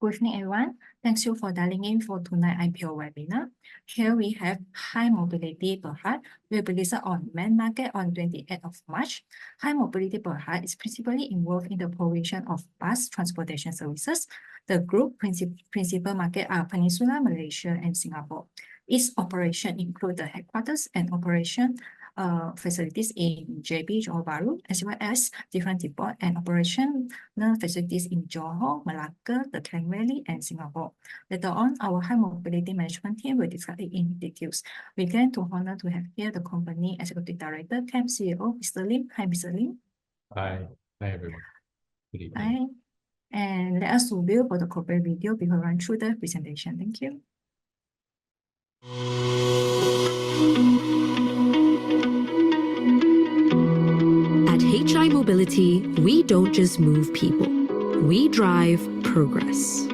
Good evening, everyone. Thanks you for dialing in for tonight's IPO webinar. Here we have High Mobility Berhad, will be listed on main market on 28th of March. High Mobility Berhad is principally involved in the provision of bus transportation services. The group principal market are Peninsula, Malaysia, and Singapore. Its operation include the headquarters and operation facilities in JB, Johor Bahru, as well as different depot and operational facilities in Johor, Malacca, the Klang Valley, and Singapore. Later on, our high mobility management team will discuss it in details. We gain to honor to have here the company executive director, CAM CEO, Mr. Lim. Hi, Mr. Lim. Hi. Hi, everyone. Good evening. Hi. And let us review for the corporate video before we run through the presentation. Thank you. At HI Mobility, we don't just move people, we drive progress.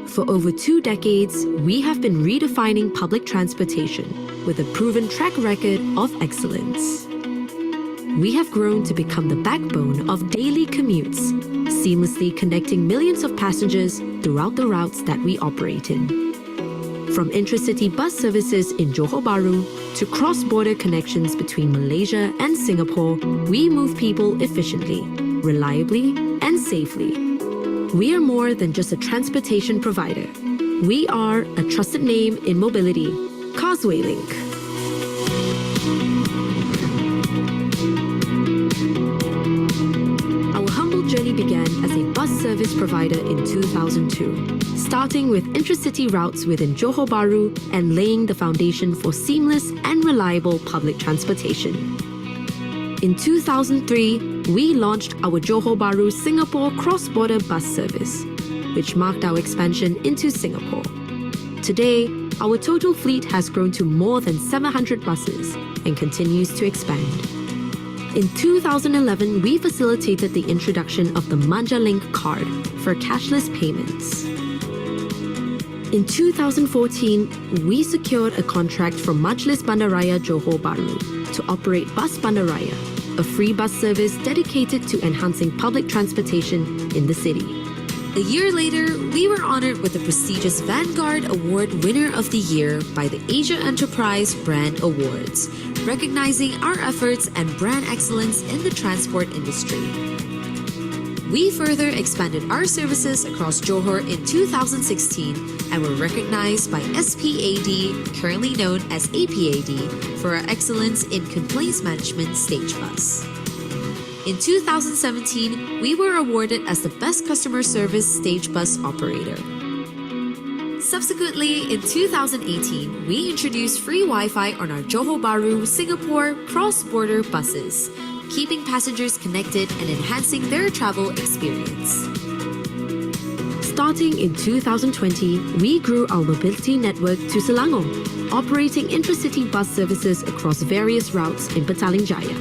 For over 2 decades, we have been redefining public transportation with a proven track record of excellence. We have grown to become the backbone of daily commutes, seamlessly connecting millions of passengers throughout the routes that we operate in. From intracity bus services in Johor Bahru to cross-border connections between Malaysia and Singapore, we move people efficiently, reliably, and safely. We are more than just a transportation provider. We are a trusted name in mobility, Causeway Link. Our humble journey began as a bus service provider in 2002. Starting with intracity routes within Johor Bahru and laying the foundation for seamless and reliable public transportation. In 2003, we launched our Johor Bahru Singapore cross-border bus service, which marked our expansion into Singapore. Today, our total fleet has grown to more than 700 buses and continues to expand. In 2011, we facilitated the introduction of the Manja Link card for cashless payments. In 2014, we secured a contract from Majlis Bandaraya Johor Bahru to operate Bus Bandaraya, a free bus service dedicated to enhancing public transportation in the city. A year later, we were honored with the prestigious Vanguard Award Winner of the Year by the Asia Enterprise Brand Awards, recognizing our efforts and brand excellence in the transport industry. We further expanded our services across Johor in 2016 and were recognized by SPAD, currently known as APAD, for our excellence in complaints management stage bus. In 2017, we were awarded as the Best Customer Service Stage Bus Operator. Subsequently, in 2018, we introduced free Wi-Fi on our Johor Bahru Singapore cross-border buses, keeping passengers connected and enhancing their travel experience. Starting in 2020, we grew our mobility network to Selangor, operating intracity bus services across various routes in Petaling Jaya.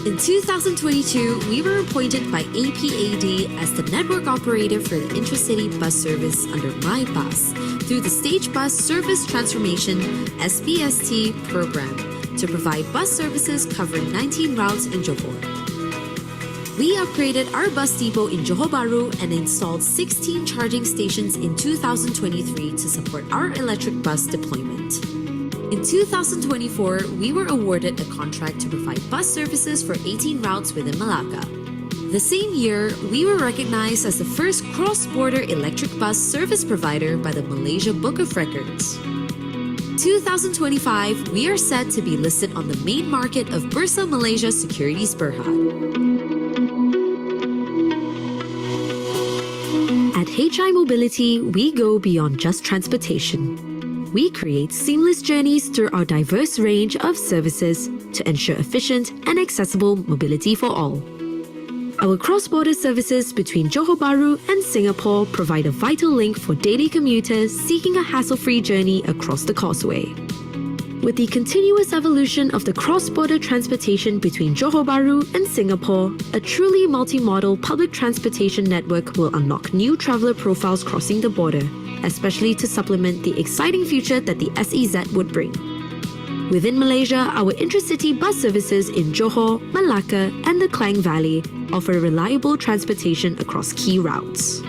In 2022, we were appointed by APAD as the network operator for the intracity bus service under MyBus through the Stage Bus Service Transformation SBST program to provide bus services covering 19 routes in Johor. We upgraded our bus depot in Johor Bahru and installed 16 charging stations in 2023 to support our electric bus deployment. In 2024, we were awarded a contract to provide bus services for 18 routes within Malacca. The same year, we were recognized as the first cross-border electric bus service provider by the Malaysia Book of Records. 2025, we are set to be listed on the main market of Bursa Malaysia Securities Berhad. At HI Mobility, we go beyond just transportation. We create seamless journeys through our diverse range of services to ensure efficient and accessible mobility for all. Our cross-border services between Johor Bahru and Singapore provide a vital link for daily commuters seeking a hassle-free journey across the causeway. With the continuous evolution of the cross-border transportation between Johor Bahru and Singapore, a truly multi-modal public transportation network will unlock new traveller profiles crossing the border, especially to supplement the exciting future that the SEZ would bring. Within Malaysia, our intracity bus services in Johor, Malacca, and the Klang Valley offer reliable transportation across key routes.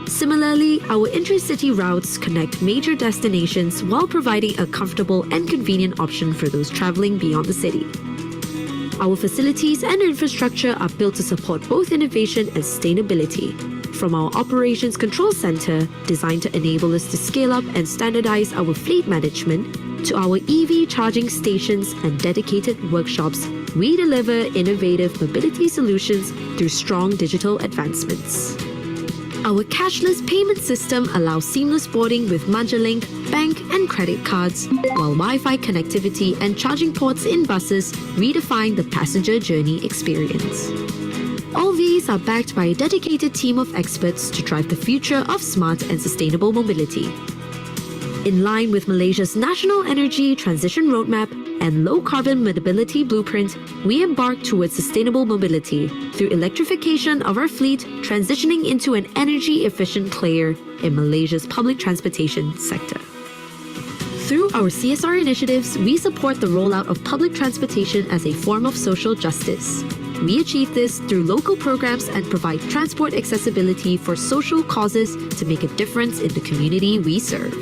Similarly, our intracity routes connect major destinations while providing a comfortable and convenient option for those traveling beyond the city. Our facilities and infrastructure are built to support both innovation and sustainability. From our Operations Control Center, designed to enable us to scale up and standardize our fleet management, to our EV charging stations and dedicated workshops, we deliver innovative mobility solutions through strong digital advancements. Our cashless payment system allows seamless boarding with Majalink, bank and credit cards, while Wi-Fi connectivity and charging ports in buses redefine the passenger journey experience. All these are backed by a dedicated team of experts to drive the future of smart and sustainable mobility. In line with Malaysia's National Energy Transition Roadmap and low-carbon mobility blueprint, we embark towards sustainable mobility through electrification of our fleet, transitioning into an energy-efficient player in Malaysia's public transportation sector. Through our CSR initiatives, we support the rollout of public transportation as a form of social justice. We achieve this through local programs and provide transport accessibility for social causes to make a difference in the community we serve.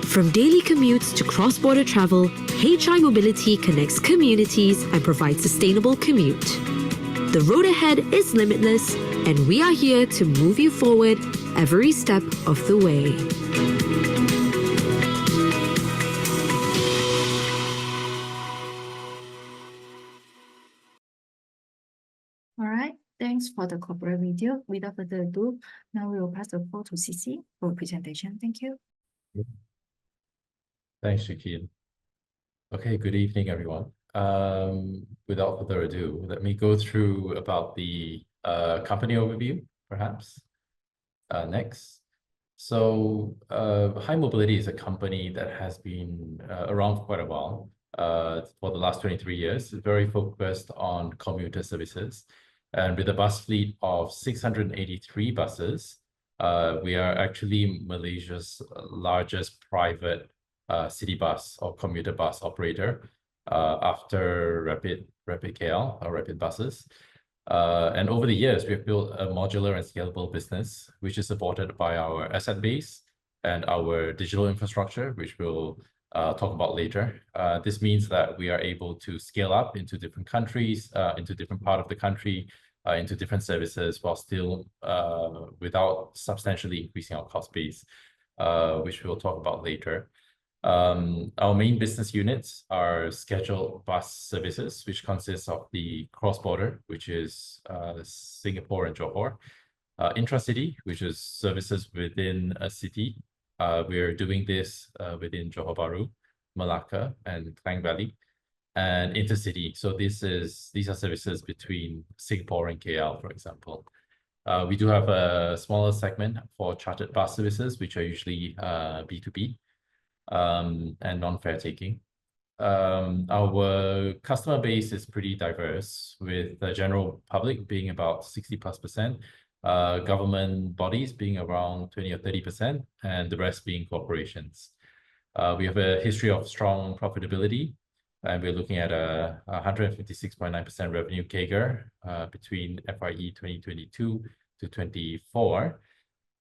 From daily commutes to cross-border travel, HI Mobility connects communities and provides sustainable commute. The road ahead is limitless, and we are here to move you forward every step of the way. All right, thanks for the corporate video. Without further ado, now we will pass the floor to CC for presentation. Thank you. Thanks, Shakil. Okay, good evening, everyone. Without further ado, let me go through about the company overview, perhaps. Next. So, Hi Mobility is a company that has been around for quite a while. For the last 23 years, very focused on commuter services. And with a bus fleet of 683 buses, we are actually Malaysia's largest private city bus or commuter bus operator after Rapid KL or Rapid buses. And over the years, we've built a modular and scalable business, which is supported by our asset base and our digital infrastructure, which we'll talk about later. This means that we are able to scale up into different countries, into different part of the country, into different services, while still without substantially increasing our cost base, which we'll talk about later. Our main business units are scheduled bus services, which consists of the cross-border, which is Singapore and Johor, intracity, which is services within a city. We're doing this within Johor Bahru, Malacca, and Klang Valley, and intercity. So these are services between Singapore and KL, for example. We do have a smaller segment for chartered bus services, which are usually B2B. And non-fare taking. Our customer base is pretty diverse, with the general public being about 60+%, government bodies being around 20 or 30%, and the rest being corporations. We have a history of strong profitability, and we're looking at a 156.9% revenue CAGR between FYE 2022 to 24.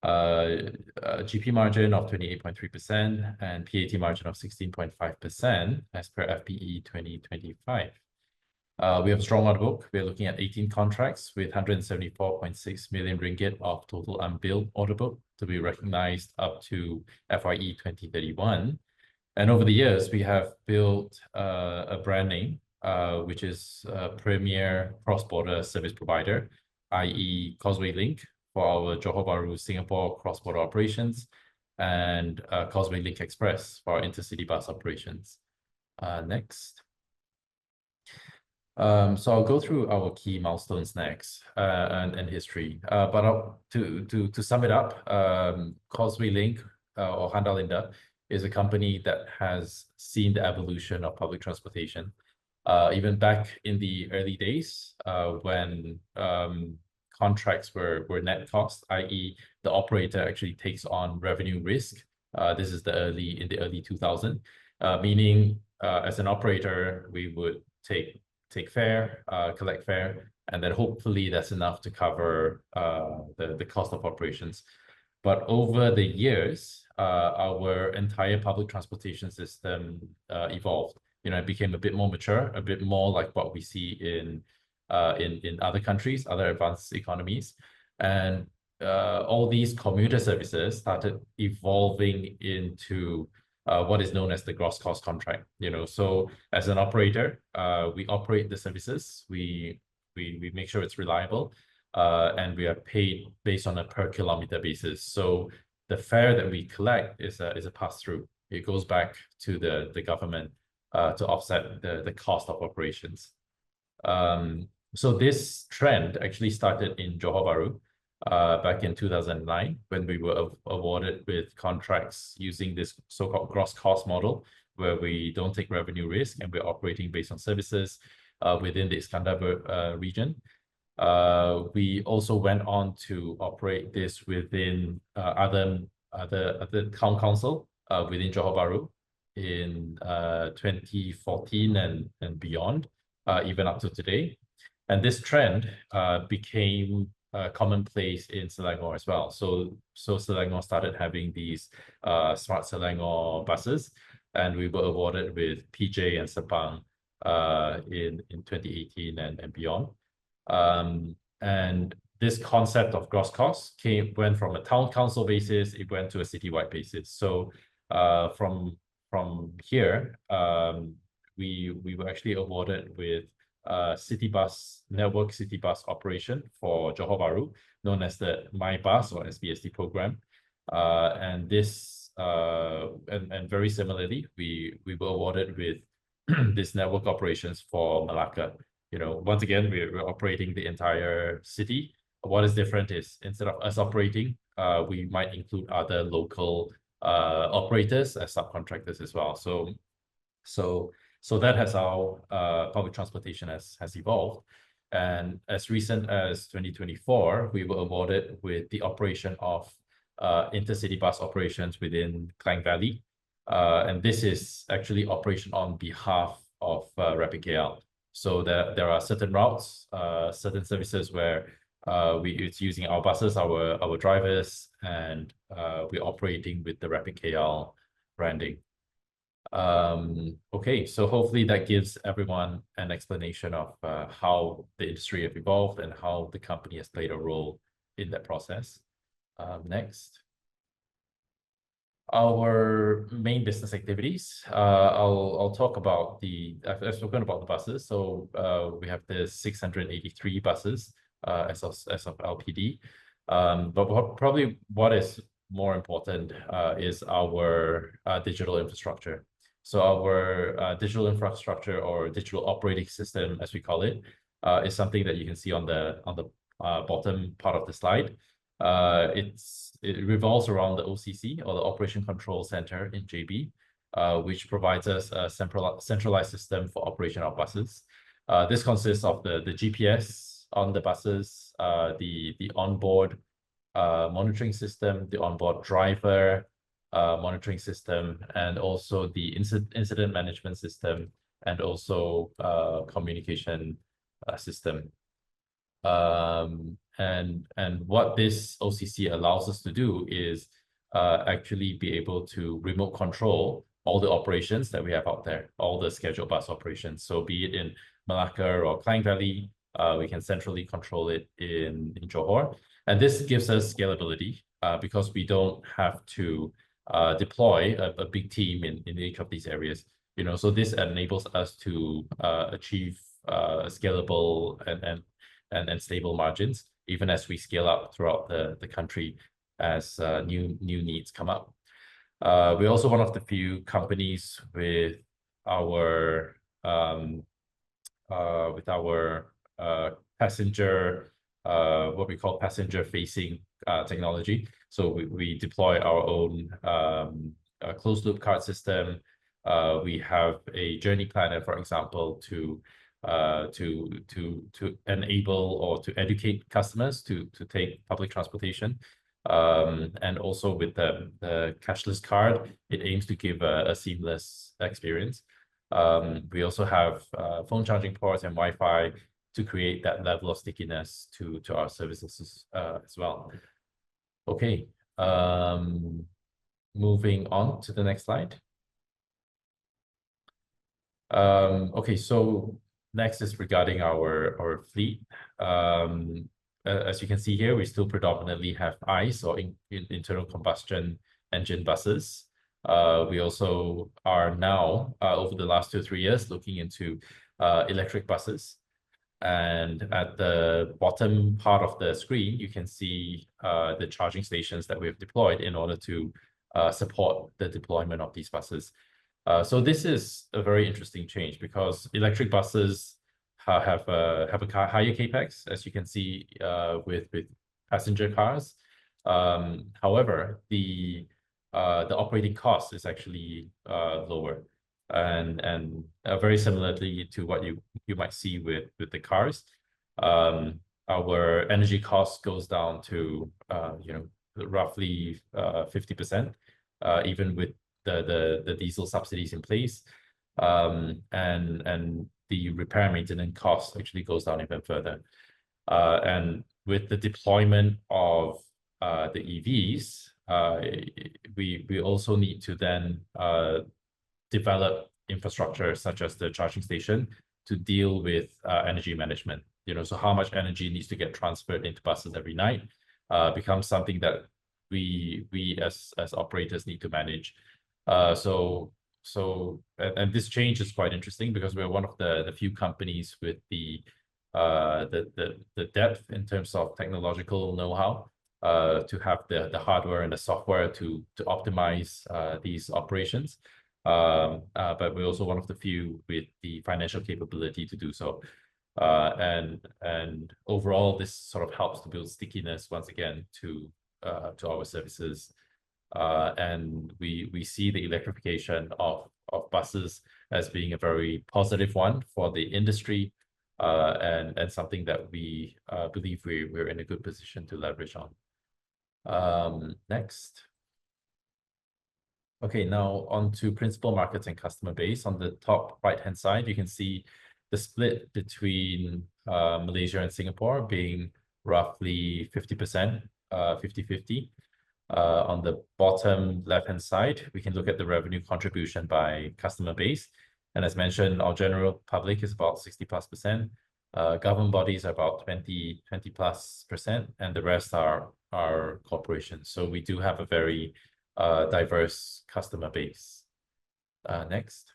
GP margin of 28.3% and PAT margin of 16.5% as per FPE 2025. We have a strong order book. We're looking at 18 contracts with 174.6 million ringgit of total unbilled order book to be recognized up to FYE 2031. And over the years, we have built a brand name, which is a premier cross-border service provider, i.e. Causeway Link, for our Johor Bahru, Singapore cross-border operations, and Causeway Link Express for our intercity bus operations. Next. So I'll go through our key milestones next and history. But to sum it up, Causeway Link or Handalinda is a company that has seen the evolution of public transportation. Even back in the early days when contracts were net cost, i.e. the operator actually takes on revenue risk. This is in the early 2000s, meaning as an operator, we would take take fare, collect fare, and then hopefully that's enough to cover the cost of operations. But over the years, our entire public transportation system evolved. It became a bit more mature, a bit more like what we see in other countries, other advanced economies. And all these commuter services started evolving into what is known as the gross cost contract. So as an operator, we operate the services, we make sure it's reliable, and we are paid based on a per kilometer basis. So the fare that we collect is a pass-through. It goes back to the government to offset the cost of operations. So this trend actually started in Johor Bahru back in 2009, when we were awarded with contracts using this so-called gross cost model, where we don't take revenue risk and we're operating based on services within the Iskandar region. We also went on to operate this within other town council within Johor Bahru in 2014 and beyond, even up to today. And this trend became commonplace in Selangor as well. So Selangor started having these smart Selangor buses, and we were awarded with PJ and Sepang in 2018 and beyond. And this concept of gross cost went from a town council basis, it went to a citywide basis. So from here, we were actually awarded with city bus operation for Johor Bahru, known as the My Bus or SBSD program. And this and very similarly, we were awarded with this network operations for Malacca. Once again, we're operating the entire city. What is different is, instead of us operating, we might include other local operators as subcontractors as well. So that has how public transportation has evolved. And as recent as 2024, we were awarded with the operation of intercity bus operations within Klang Valley. And this is actually operation on behalf of Rapid KL. So there are certain routes, certain services where it's using our buses, our drivers, and we're operating with the Rapid KL branding. Okay, so hopefully that gives everyone an explanation of how the industry have evolved and how the company has played a role in that process. Next. Our main business activities. I'll talk about I've spoken about the buses. So we have the 683 buses as of LPD. But probably what is more important is our digital infrastructure. So our digital infrastructure, or digital operating system, as we call it, is something that you can see on the bottom part of the slide. It revolves around the OCC, or the Operation Control Center in JB, which provides us a centralized system for operation of buses. This consists of the GPS on the buses, the onboard monitoring system, the onboard driver monitoring system, and also the incident management system, and also communication system. And what this OCC allows us to do is actually be able to remote control all the operations that we have out there, all the scheduled bus operations. So be it in Malacca or Klang Valley, we can centrally control it in Johor. And this gives us scalability because we don't have to deploy a big team in each of these areas. So this enables us to achieve scalable and stable margins, even as we scale up throughout the country as new needs come up. We're also one of the few companies with our passenger, what we call passenger-facing technology. So we deploy our own closed-loop card system. We have a journey planner, for example, to enable or to educate customers to take public transportation. And also with the cashless card, it aims to give a seamless experience. We also have phone charging ports and Wi-Fi to create that level of stickiness to our services as well. Okay, moving on to the next slide. Okay, so next is regarding our fleet. As you can see here, we still predominantly have ICE or internal combustion engine buses. We also are now, over the last 2 or 3 years, looking into electric buses. And at the bottom part of the screen, you can see the charging stations that we have deployed in order to support the deployment of these buses. So this is a very interesting change because electric buses have a higher capex, as you can see with passenger cars. However, the operating cost is actually lower, and very similarly to what you might see with the cars. Our energy cost goes down to roughly 50%, even with the diesel subsidies in place, and the repair and maintenance cost actually goes down even further. And with the deployment of the EVs, we also need to then develop infrastructure such as the charging station to deal with energy management. So how much energy needs to get transferred into buses every night becomes something that we as operators need to manage. And this change is quite interesting because we're one of the few companies with the depth in terms of technological know-how to have the hardware and the software to optimize these operations. But we're also one of the few with the financial capability to do so. And overall, this sort of helps to build stickiness once again to our services. And we see the electrification of buses as being a very positive one for the industry, and something that we believe we're in a good position to leverage on. Next. Okay, now on to principal markets and customer base. On the top right-hand side, you can see the split between Malaysia and Singapore being roughly 50%, 50-50. On the bottom left-hand side, we can look at the revenue contribution by customer base. And as mentioned, our general public is about 60+%. Government bodies are about 20+%, and the rest are corporations. So we do have a very diverse customer base. Next.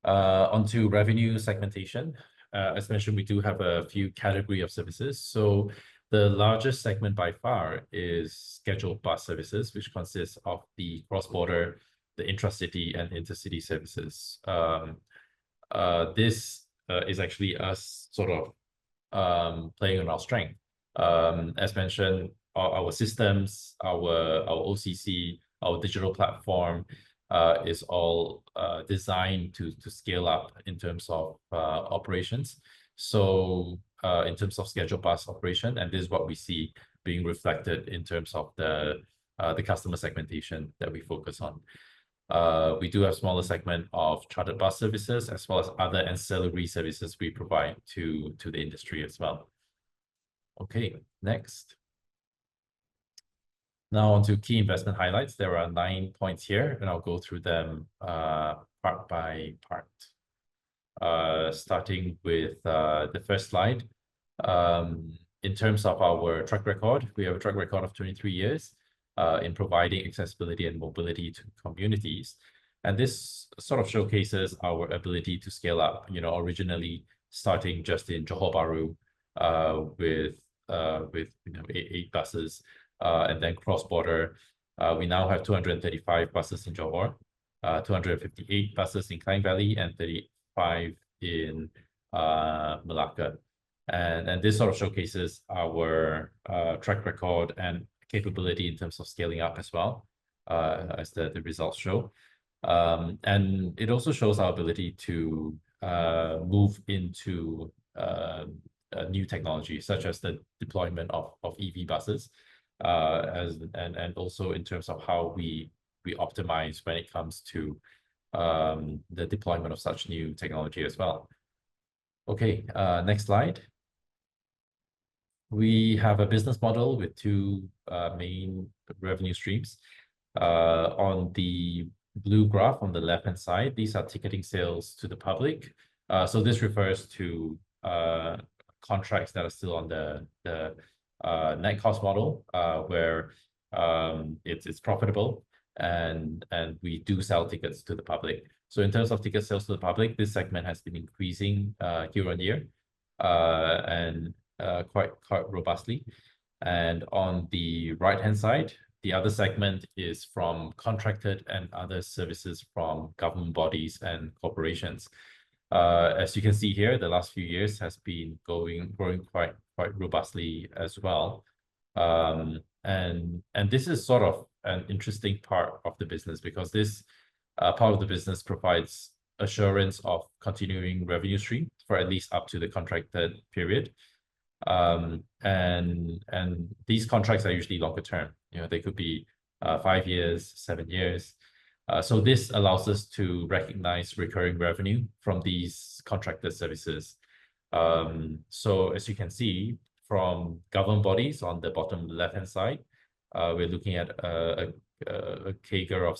Onto revenue segmentation. As mentioned, we do have a few categories of services. So the largest segment by far is scheduled bus services, which consists of the cross-border, the intracity, and intercity services. This is actually us sort of playing on our strength. As mentioned, our systems, our OCC, our digital platform is all designed to scale up in terms of operations. So in terms of scheduled bus operation, and this is what we see being reflected in terms of the customer segmentation that we focus on. We do have smaller segment of chartered bus services as well as other ancillary services we provide to the industry as well. Okay, next. Now on to key investment highlights. There are 9 points here, and I'll go through them part by part. Starting with the first slide. In terms of our track record, we have a track record of 23 years in providing accessibility and mobility to communities. And this sort of showcases our ability to scale up, originally starting just in Johor Bahru with 8 buses, and then cross-border. We now have 235 buses in Johor, 258 buses in Klang Valley, and 35 in Malacca. And this sort of showcases our track record and capability in terms of scaling up as well, as the results show. And it also shows our ability to move into new technology, such as the deployment of EV buses, and also in terms of how we optimize when it comes to the deployment of such new technology as well. Okay, next slide. We have a business model with two main revenue streams. On the blue graph on the left-hand side, these are ticketing sales to the public. So this refers to contracts that are still on the net cost model, where it's profitable and we do sell tickets to the public. So in terms of ticket sales to the public, this segment has been increasing year on year and quite robustly. And on the right-hand side, the other segment is from contracted and other services from government bodies and corporations. As you can see here, the last few years has been growing quite robustly as well. And this is sort of an interesting part of the business, because this part of the business provides assurance of continuing revenue stream for at least up to the contracted period. And these contracts are usually longer term. They could be 5 years, 7 years. So this allows us to recognize recurring revenue from these contracted services. So as you can see from government bodies on the bottom left-hand side, we're looking at a CAGR of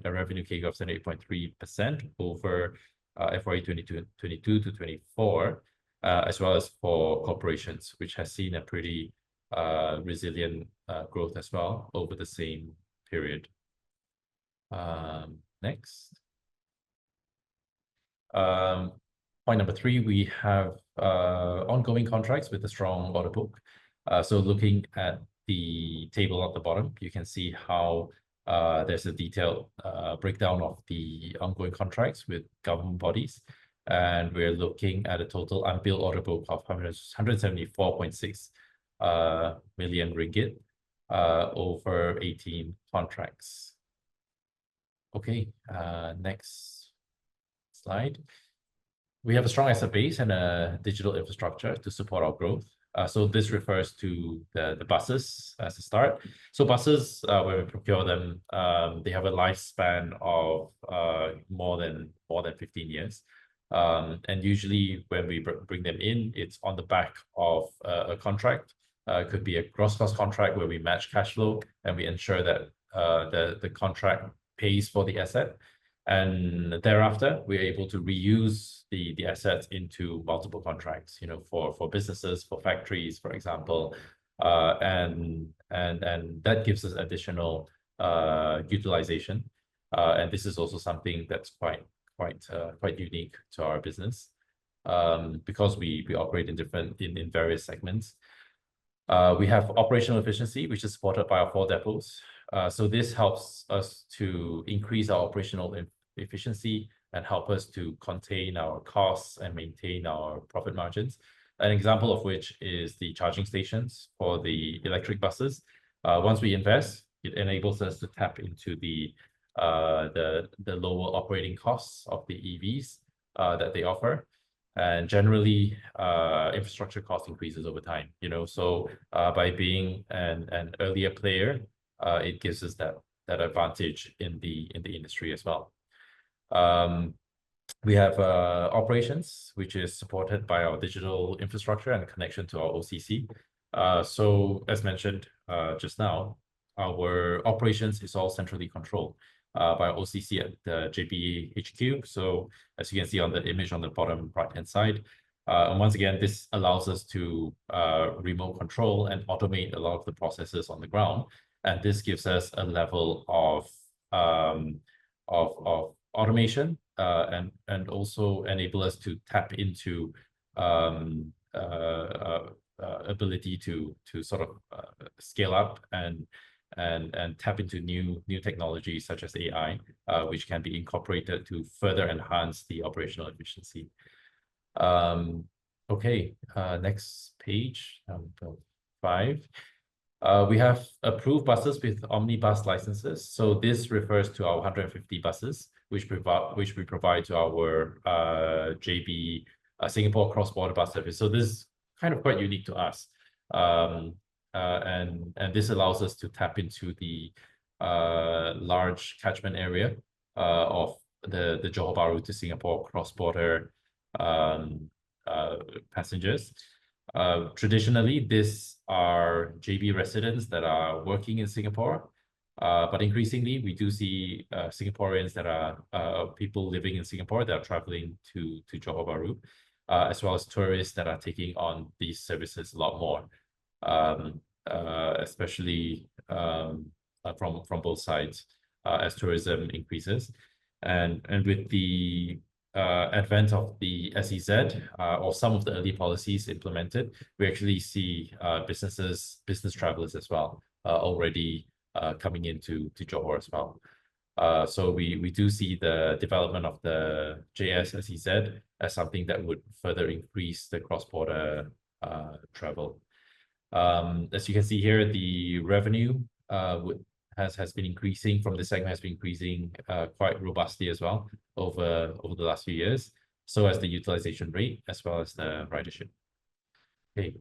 a revenue CAGR of 78.3% over FY 22 to 24. As well as for corporations, which has seen a pretty resilient growth as well over the same period. Next. Point number 3, we have ongoing contracts with a strong order book. So looking at the table at the bottom, you can see how there's a detailed breakdown of the ongoing contracts with government bodies. And we're looking at a total unbilled order book of 174.6 million ringgit over 18 contracts. Okay, next slide. We have a strong asset base and a digital infrastructure to support our growth. So this refers to the buses as a start. So buses, when we procure them, they have a lifespan of more than 15 years. And usually when we bring them in, it's on the back of a contract. It could be a gross cost contract where we match cash flow and we ensure that the contract pays for the asset. And thereafter, we're able to reuse the assets into multiple contracts, for businesses, for factories, for example. And that gives us additional utilization. And this is also something that's quite unique to our business, because we operate in various segments. We have operational efficiency, which is supported by our 4 depots. So this helps us to increase our operational efficiency and help us to contain our costs and maintain our profit margins. An example of which is the charging stations for the electric buses. Once we invest, it enables us to tap into the lower operating costs of the EVs that they offer. And generally, infrastructure cost increases over time, so by being an earlier player, it gives us that advantage in the industry as well. We have operations, which is supported by our digital infrastructure and connection to our OCC. So as mentioned just now, our operations is all centrally controlled by OCC at the JB HQ. So as you can see on the image on the bottom right-hand side, and once again, this allows us to remote control and automate a lot of the processes on the ground. And this gives us a level of automation and also enable us to tap into ability to sort of scale up and tap into new technologies such as AI, which can be incorporated to further enhance the operational efficiency. Okay, next page, 5. We have approved buses with omnibus licenses. So this refers to our 150 buses, which we provide to our JB Singapore cross-border bus service. So this is kind of quite unique to us. And this allows us to tap into the large catchment area of the Johor Bahru to Singapore cross-border passengers. Traditionally, these are JB residents that are working in Singapore, but increasingly we do see Singaporeans that are people living in Singapore that are traveling to Johor Bahru, as well as tourists that are taking on these services a lot more, especially from both sides as tourism increases, and with the advent of the SEZ or some of the early policies implemented, we actually see business travelers as well already coming into Johor as well. So we do see the development of the JS SEZ as something that would further increase the cross-border travel. As you can see here, the revenue has been increasing from the segment, has been increasing quite robustly as well over the last few years. So as the utilization rate as well as the ridership. Okay,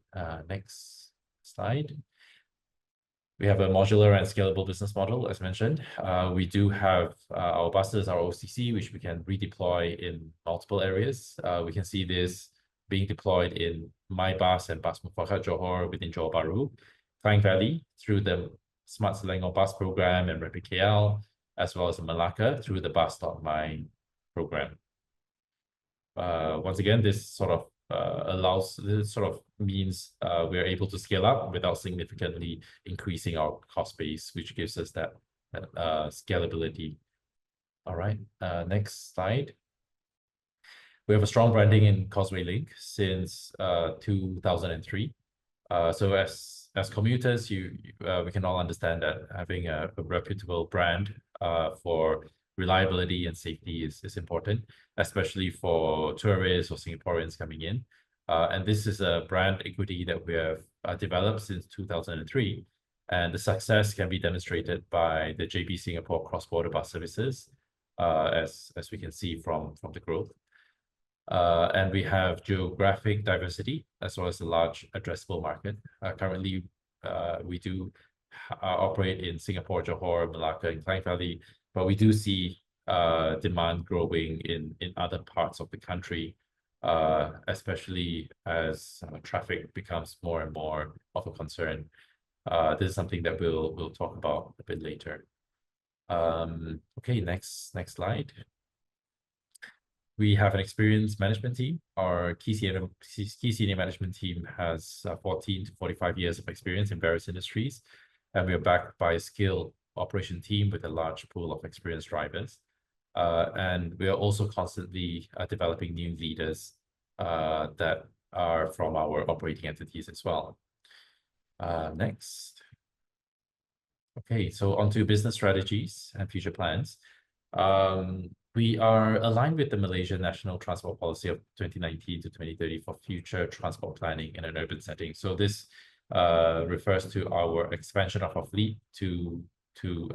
next slide. We have a modular and scalable business model, as mentioned. We do have our buses, our OCC, which we can redeploy in multiple areas. We can see this being deployed in My Bus and Bus Mufakat Johor within Johor Bahru, Klang Valley through the Smart Selangor Bus program and Rapid KL, as well as Malacca through the Bus.my program. Once again, this sort of means we are able to scale up without significantly increasing our cost base, which gives us that scalability. All right, next slide. We have a strong branding in Causeway Link since 2003. So as commuters, we can all understand that having a reputable brand for reliability and safety is important, especially for tourists or Singaporeans coming in. And this is a brand equity that we have developed since 2003. And the success can be demonstrated by the JB Singapore cross-border bus services, as we can see from the growth. And we have geographic diversity as well as a large addressable market. Currently, we do operate in Singapore, Johor, Malacca, and Klang Valley, but we do see demand growing in other parts of the country, especially as traffic becomes more and more of a concern. This is something that we'll talk about a bit later. Okay, next slide. We have an experienced management team. Our key senior management team has 14 to 45 years of experience in various industries, and we are backed by a skilled operation team with a large pool of experienced drivers. And we are also constantly developing new leaders that are from our operating entities as well. Next. Okay, so onto business strategies and future plans. We are aligned with the Malaysian National Transport Policy of 2019 to 2030 for future transport planning in an urban setting. So this refers to our expansion of our fleet to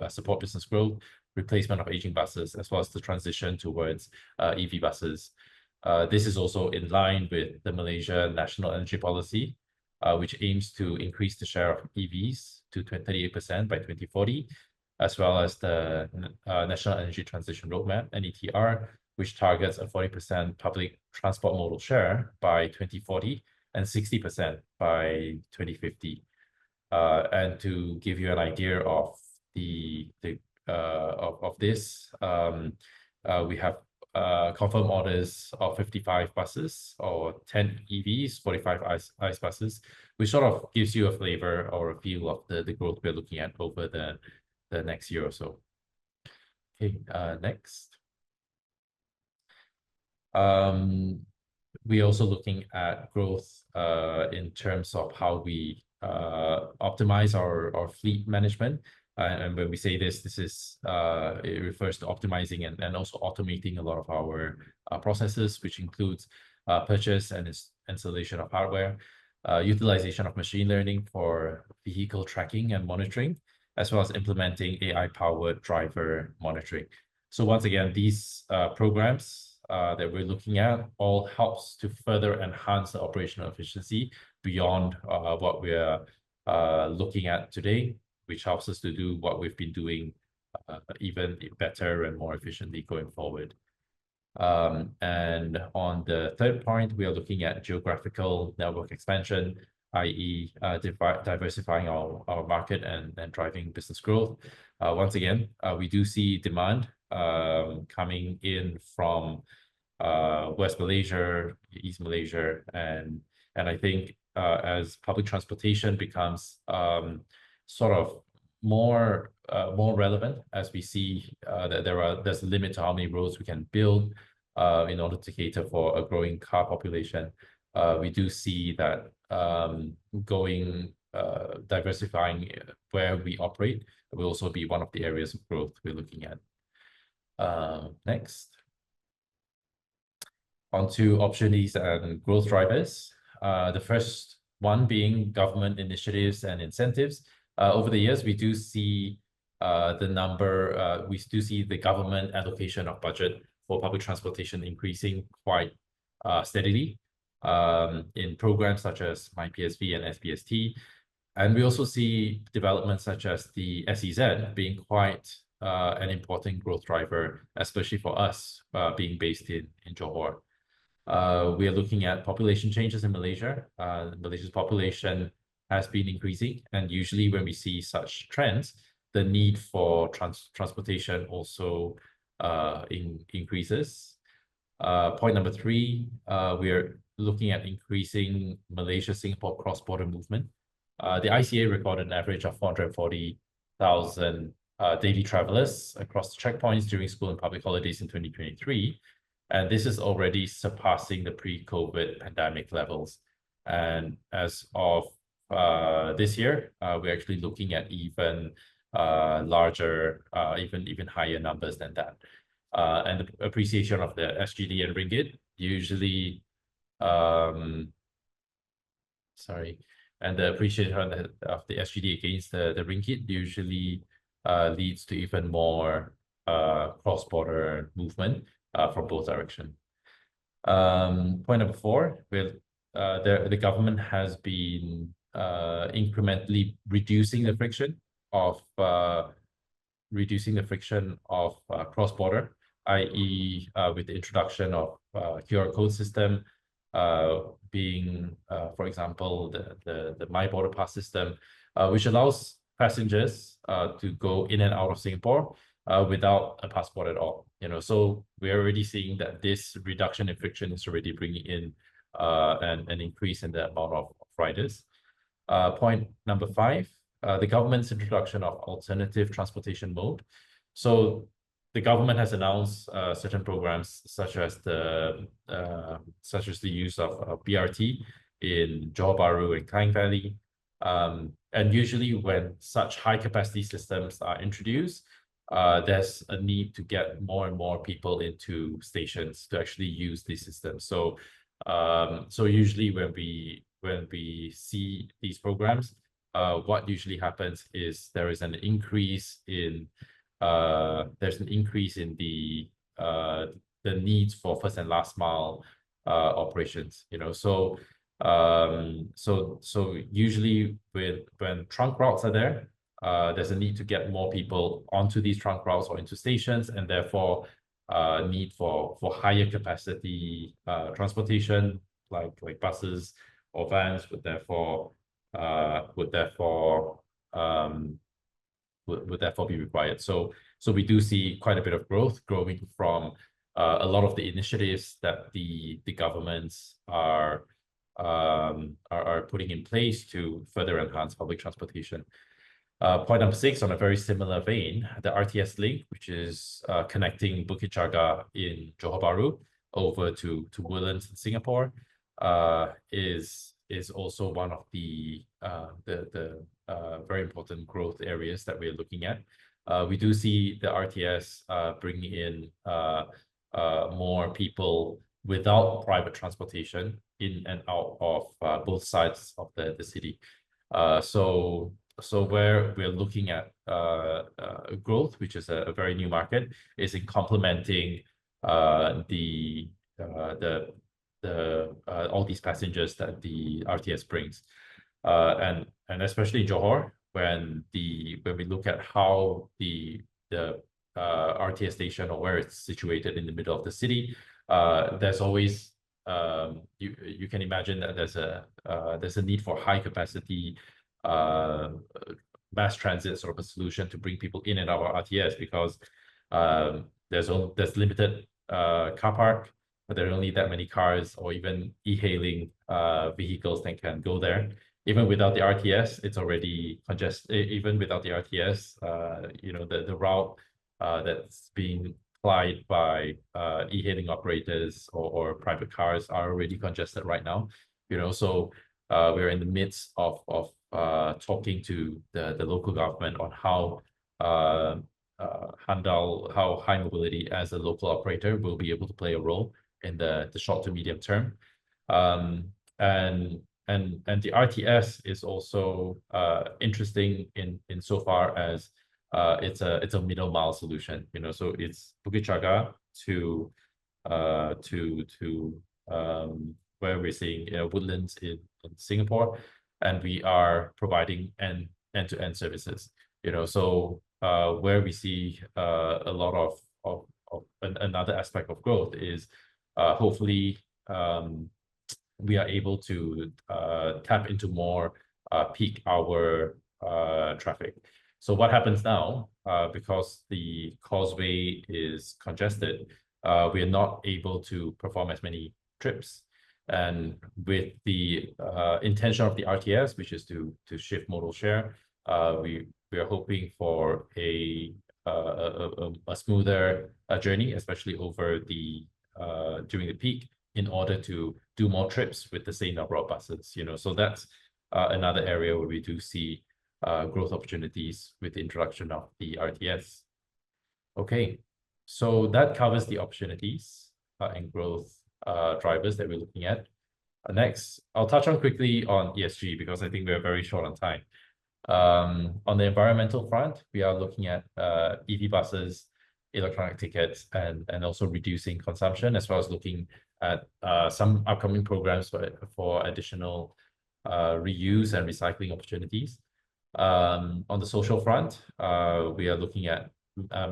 support business growth, replacement of aging buses, as well as the transition towards EV buses. This is also in line with the Malaysia National Energy Policy, which aims to increase the share of EVs to 38% by 2040, as well as the National Energy Transition Roadmap, NETR, which targets a 40% public transport modal share by 2040 and 60% by 2050. And to give you an idea of this, we have confirmed orders of 55 buses or 10 EVs, 45 ICE buses, which sort of gives you a flavor or a feel of the growth we're looking at over the next year or so. Okay, next. We're also looking at growth in terms of how we optimize our fleet management. And when we say this is it refers to optimizing and also automating a lot of our processes, which includes purchase and installation of hardware, utilization of machine learning for vehicle tracking and monitoring, as well as implementing AI-powered driver monitoring. So once again, these programs that we're looking at all helps to further enhance the operational efficiency beyond what we're looking at today, which helps us to do what we've been doing even better and more efficiently going forward. And on the third point, we are looking at geographical network expansion, i.e. Diversifying our market and driving business growth. Once again, we do see demand coming in from West Malaysia, East Malaysia, and I think as public transportation becomes sort of more relevant, as we see that there's a limit to how many roads we can build in order to cater for a growing car population. We do see that diversifying where we operate will also be one of the areas of growth we're looking at. Next. Onto opportunities and growth drivers. The first one being government initiatives and incentives. Over the years, we do see we do see the government allocation of budget for public transportation increasing quite steadily in programs such as MyPSV and SBST. And we also see developments such as the SEZ being quite an important growth driver, especially for us being based in Johor. We are looking at population changes in Malaysia. Malaysia's population has been increasing, and usually when we see such trends, the need for transportation also increases. Point number 3, we are looking at increasing Malaysia-Singapore cross-border movement. The ICA recorded an average of 440,000 daily travelers across the checkpoints during school and public holidays in 2023. And this is already surpassing the pre-COVID pandemic levels. And as of this year, we're actually looking at even larger, even higher numbers than that. And the appreciation of the SGD and ringgit usually, and the appreciation of the SGD against the ringgit usually leads to even more cross-border movement from both directions. Point number 4, the government has been incrementally reducing the friction of cross-border, i.e. With the introduction of QR code system, being, for example, the My Border Pass system, which allows passengers to go in and out of Singapore without a passport at all. So we're already seeing that this reduction in friction is already bringing in an increase in the amount of riders. Point number 5, the government's introduction of alternative transportation mode. So the government has announced certain programs such as the use of BRT in Johor Bahru and Klang Valley. And usually when such high capacity systems are introduced, there's a need to get more and more people into stations to actually use these systems. So usually when we see these programs, what usually happens is there's an increase in the needs for first and last mile operations. So usually when trunk routes are there, there's a need to get more people onto these trunk routes or into stations, and therefore need for higher capacity transportation like buses or vans would therefore be required. So we do see quite a bit of growth growing from a lot of the initiatives that the governments are putting in place to further enhance public transportation. Point number 6, on a very similar vein, the RTS link, which is connecting Bukit Jaga in Johor Bahru over to Woodlands in Singapore, is also one of the very important growth areas that we're looking at. We do see the RTS bringing in more people without private transportation in and out of both sides of the city. So where we're looking at growth, which is a very new market, is in complementing all these passengers that the RTS brings, and especially Johor, when we look at how the RTS station or where it's situated in the middle of the city, there's always you can imagine that there's a need for high capacity mass transit sort of a solution to bring people in and out of RTS, because there's limited car park, but there are only that many cars or even e-hailing vehicles that can go there. Even without the RTS, it's already congested. Even without the RTS, the route that's being applied by e-hailing operators or private cars are already congested right now. So we're in the midst of talking to the local government on how Handal, how high mobility as a local operator will be able to play a role in the short to medium term. And the RTS is also interesting in so far as it's a middle mile solution. So it's Bukit Jaga to where we're seeing Woodlands in Singapore, and we are providing end-to-end services. So where we see a lot of another aspect of growth is hopefully we are able to tap into more peak hour traffic. So what happens now, because the causeway is congested, we are not able to perform as many trips. And with the intention of the RTS, which is to shift modal share, we are hoping for a smoother journey, especially over during the peak, in order to do more trips with the same number of buses. So that's another area where we do see growth opportunities with the introduction of the RTS. Okay, so that covers the opportunities and growth drivers that we're looking at. Next, I'll touch on quickly on ESG, because I think we're very short on time. On the environmental front, we are looking at EV buses, electronic tickets, and also reducing consumption, as well as looking at some upcoming programs for additional reuse and recycling opportunities. On the social front, we are looking at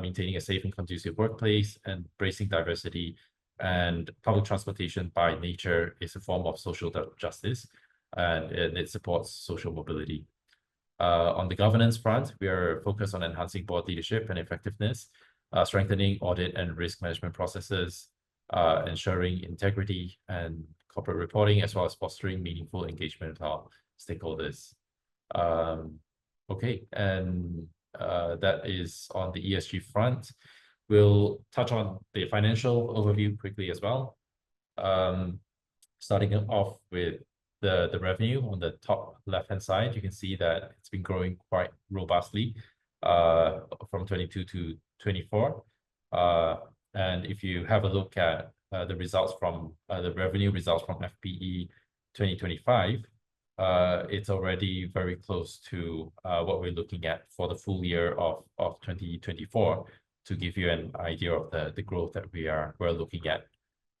maintaining a safe and conducive workplace, and embracing diversity, and public transportation by nature is a form of social justice, and it supports social mobility. On the governance front, we are focused on enhancing board leadership and effectiveness, strengthening audit and risk management processes, ensuring integrity and corporate reporting, as well as fostering meaningful engagement with our stakeholders. Okay, and that is on the ESG front. We'll touch on the financial overview quickly as well. Starting off with the revenue on the top left-hand side, you can see that it's been growing quite robustly from 22 to 24. And if you have a look at the results from the revenue results from FPE 2025, it's already very close to what we're looking at for the full year of 2024, to give you an idea of the growth that we're looking at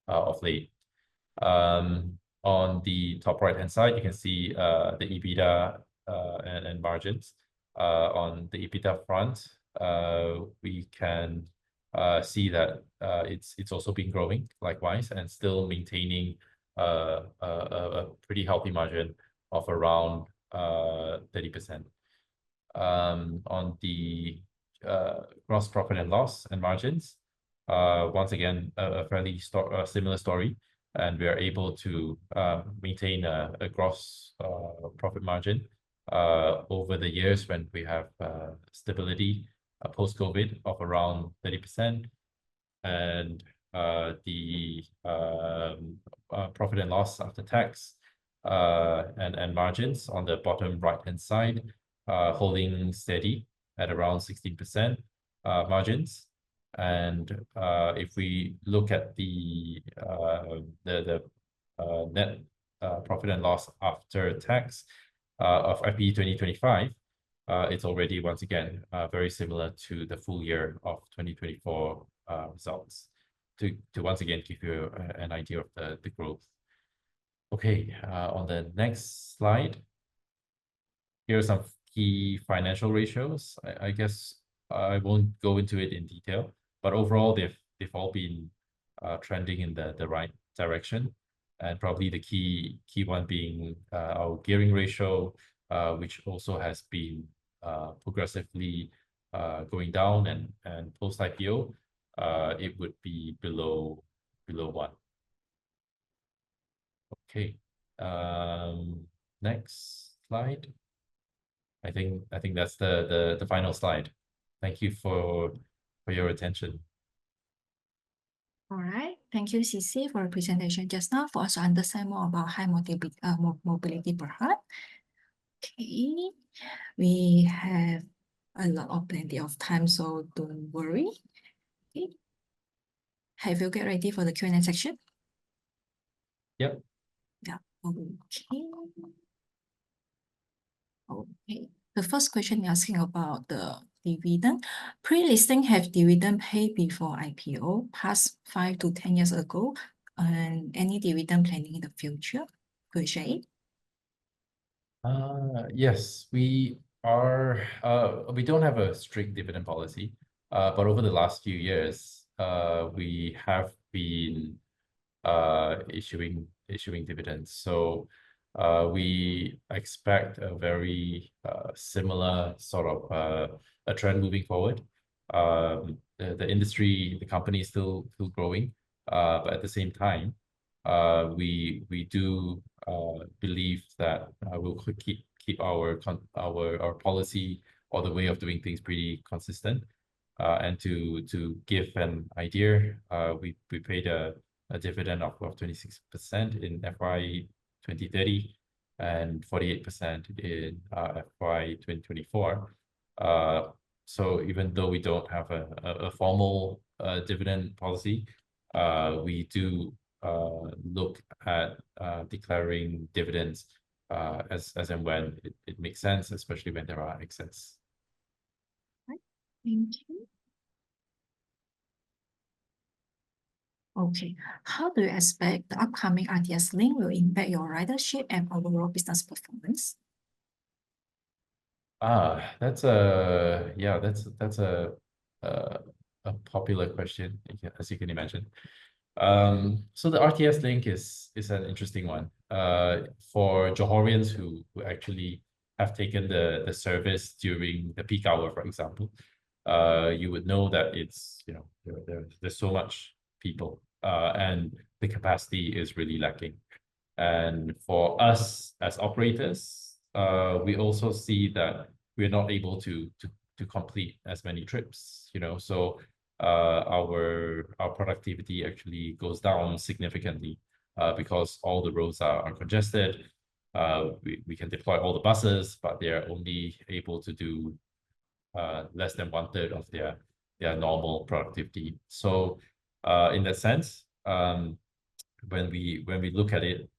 of late. On the top right-hand side, you can see the EBITDA and margins. On the EBITDA front, we can see that it's also been growing likewise, and still maintaining a pretty healthy margin of around 30%. On the gross profit and loss and margins, once again, a fairly similar story, and we are able to maintain a gross profit margin over the years when we have stability post-COVID of around 30%. And the profit and loss after tax and margins on the bottom right-hand side, holding steady at around 16% margins. And if we look at the net profit and loss after tax of FPE 2025, it's already once again very similar to the full year of 2024 results, to once again give you an idea of the growth. Okay, on the next slide, here are some key financial ratios. I guess I won't go into it in detail, but overall they've all been trending in the right direction, and probably the key one being our gearing ratio, which also has been progressively going down, and post IPO it would be below 1. Okay. Next slide. I think that's the final slide. Thank you for your attention. All right. Thank you, CC, for your presentation just now for us to understand more about high mobility Berhad. Okay. We have plenty of time, so don't worry. Okay. Have you get ready for the Q&A section? Yep. Yeah. Okay. Okay. The first question asking about the dividend. Pre-listing have dividend paid before IPO, past 5 to 10 years ago, and any dividend planning in the future? Could you share it? Yes, we are. We don't have a strict dividend policy, but over the last few years, we have been issuing dividends. So we expect a very similar sort of a trend moving forward. The industry, the company is still growing, but at the same time, we do believe that we'll keep our policy or the way of doing things pretty consistent. And to give an idea, we paid a dividend of 26% in FY 2030 and 48% in FY 2024. So even though we don't have a formal dividend policy, we do look at declaring dividends as and when it makes sense, especially when there are excess. Thank you. Okay. How do you expect the upcoming RTS link will impact your ridership and overall business performance? That's a popular question, as you can imagine. So the RTS link is an interesting one. For Johorians who actually have taken the service during the peak hour, for example, you would know that it's, you know, there's so much people, and the capacity is really lacking. And for us as operators, we also see that we're not able to complete as many trips, you know. So our productivity actually goes down significantly because all the roads are congested. We can deploy all the buses, but they're only able to do less than 1/3 of their normal productivity. So in that sense, when we look at it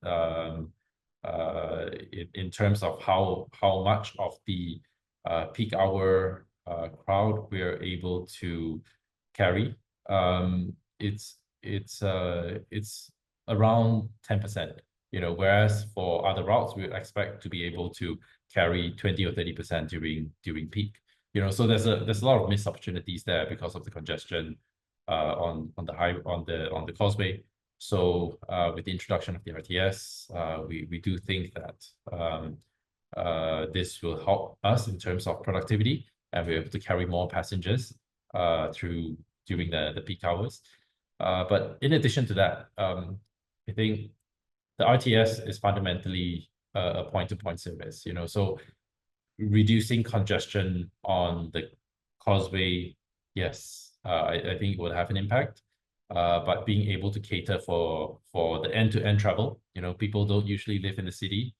in terms of how much of the peak hour crowd we're able to carry, it's around 10%, you know, whereas for other routes we would expect to be able to carry 20 or 30% during peak, you know. So there's a lot of missed opportunities there because of the congestion on the causeway. So with the introduction of the RTS, we do think that this will help us in terms of productivity, and we're able to carry more passengers during the peak hours. But in addition to that, I think the RTS is fundamentally a point-to-point service, you know. So reducing congestion on the causeway, yes, I think it will have an impact. But being able to cater for the end-to-end travel, you know, people don't usually live in the city,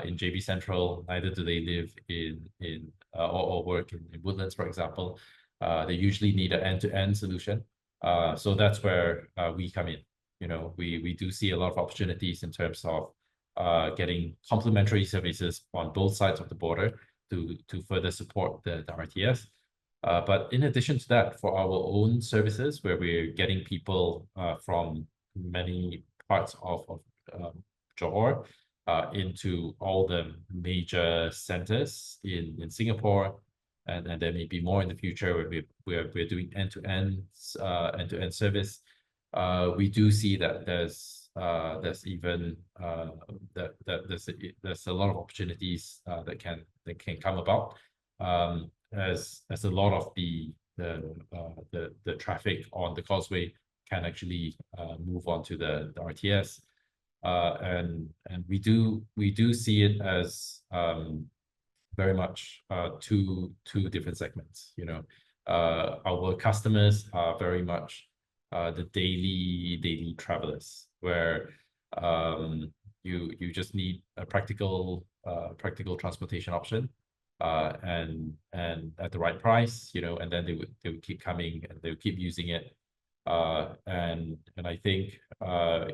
in JB Central, neither do they live in or work in Woodlands, for example. They usually need an end-to-end solution. So that's where we come in. You know, we do see a lot of opportunities in terms of getting complementary services on both sides of the border to further support the RTS. But in addition to that, for our own services, where we're getting people from many parts of Johor into all the major centers in Singapore, and there may be more in the future where we're doing end-to-end service. We do see that there's even that there's a lot of opportunities that can come about, as a lot of the traffic on the causeway can actually move on to the RTS, and we do see it as very much two different segments. Our customers are very much the daily travelers, where you just need a practical transportation option, and at the right price, and then they would keep coming and they would keep using it. And I think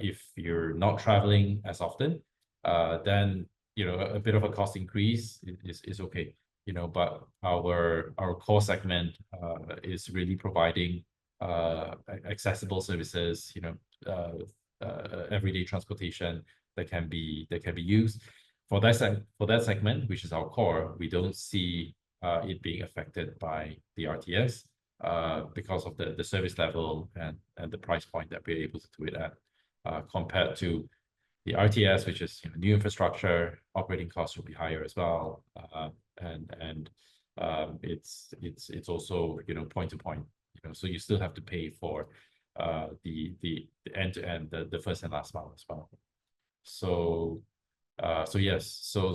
if you're not traveling as often, then a bit of a cost increase is okay. But our core segment is really providing accessible services, everyday transportation that can be used. For that segment, which is our core, we don't see it being affected by the RTS, because of the service level and the price point that we're able to do it at, compared to the RTS, which is new infrastructure. Operating costs will be higher as well, and it's also point to point, so you still have to pay for the end-to-end, the first and last mile as well. So yes, so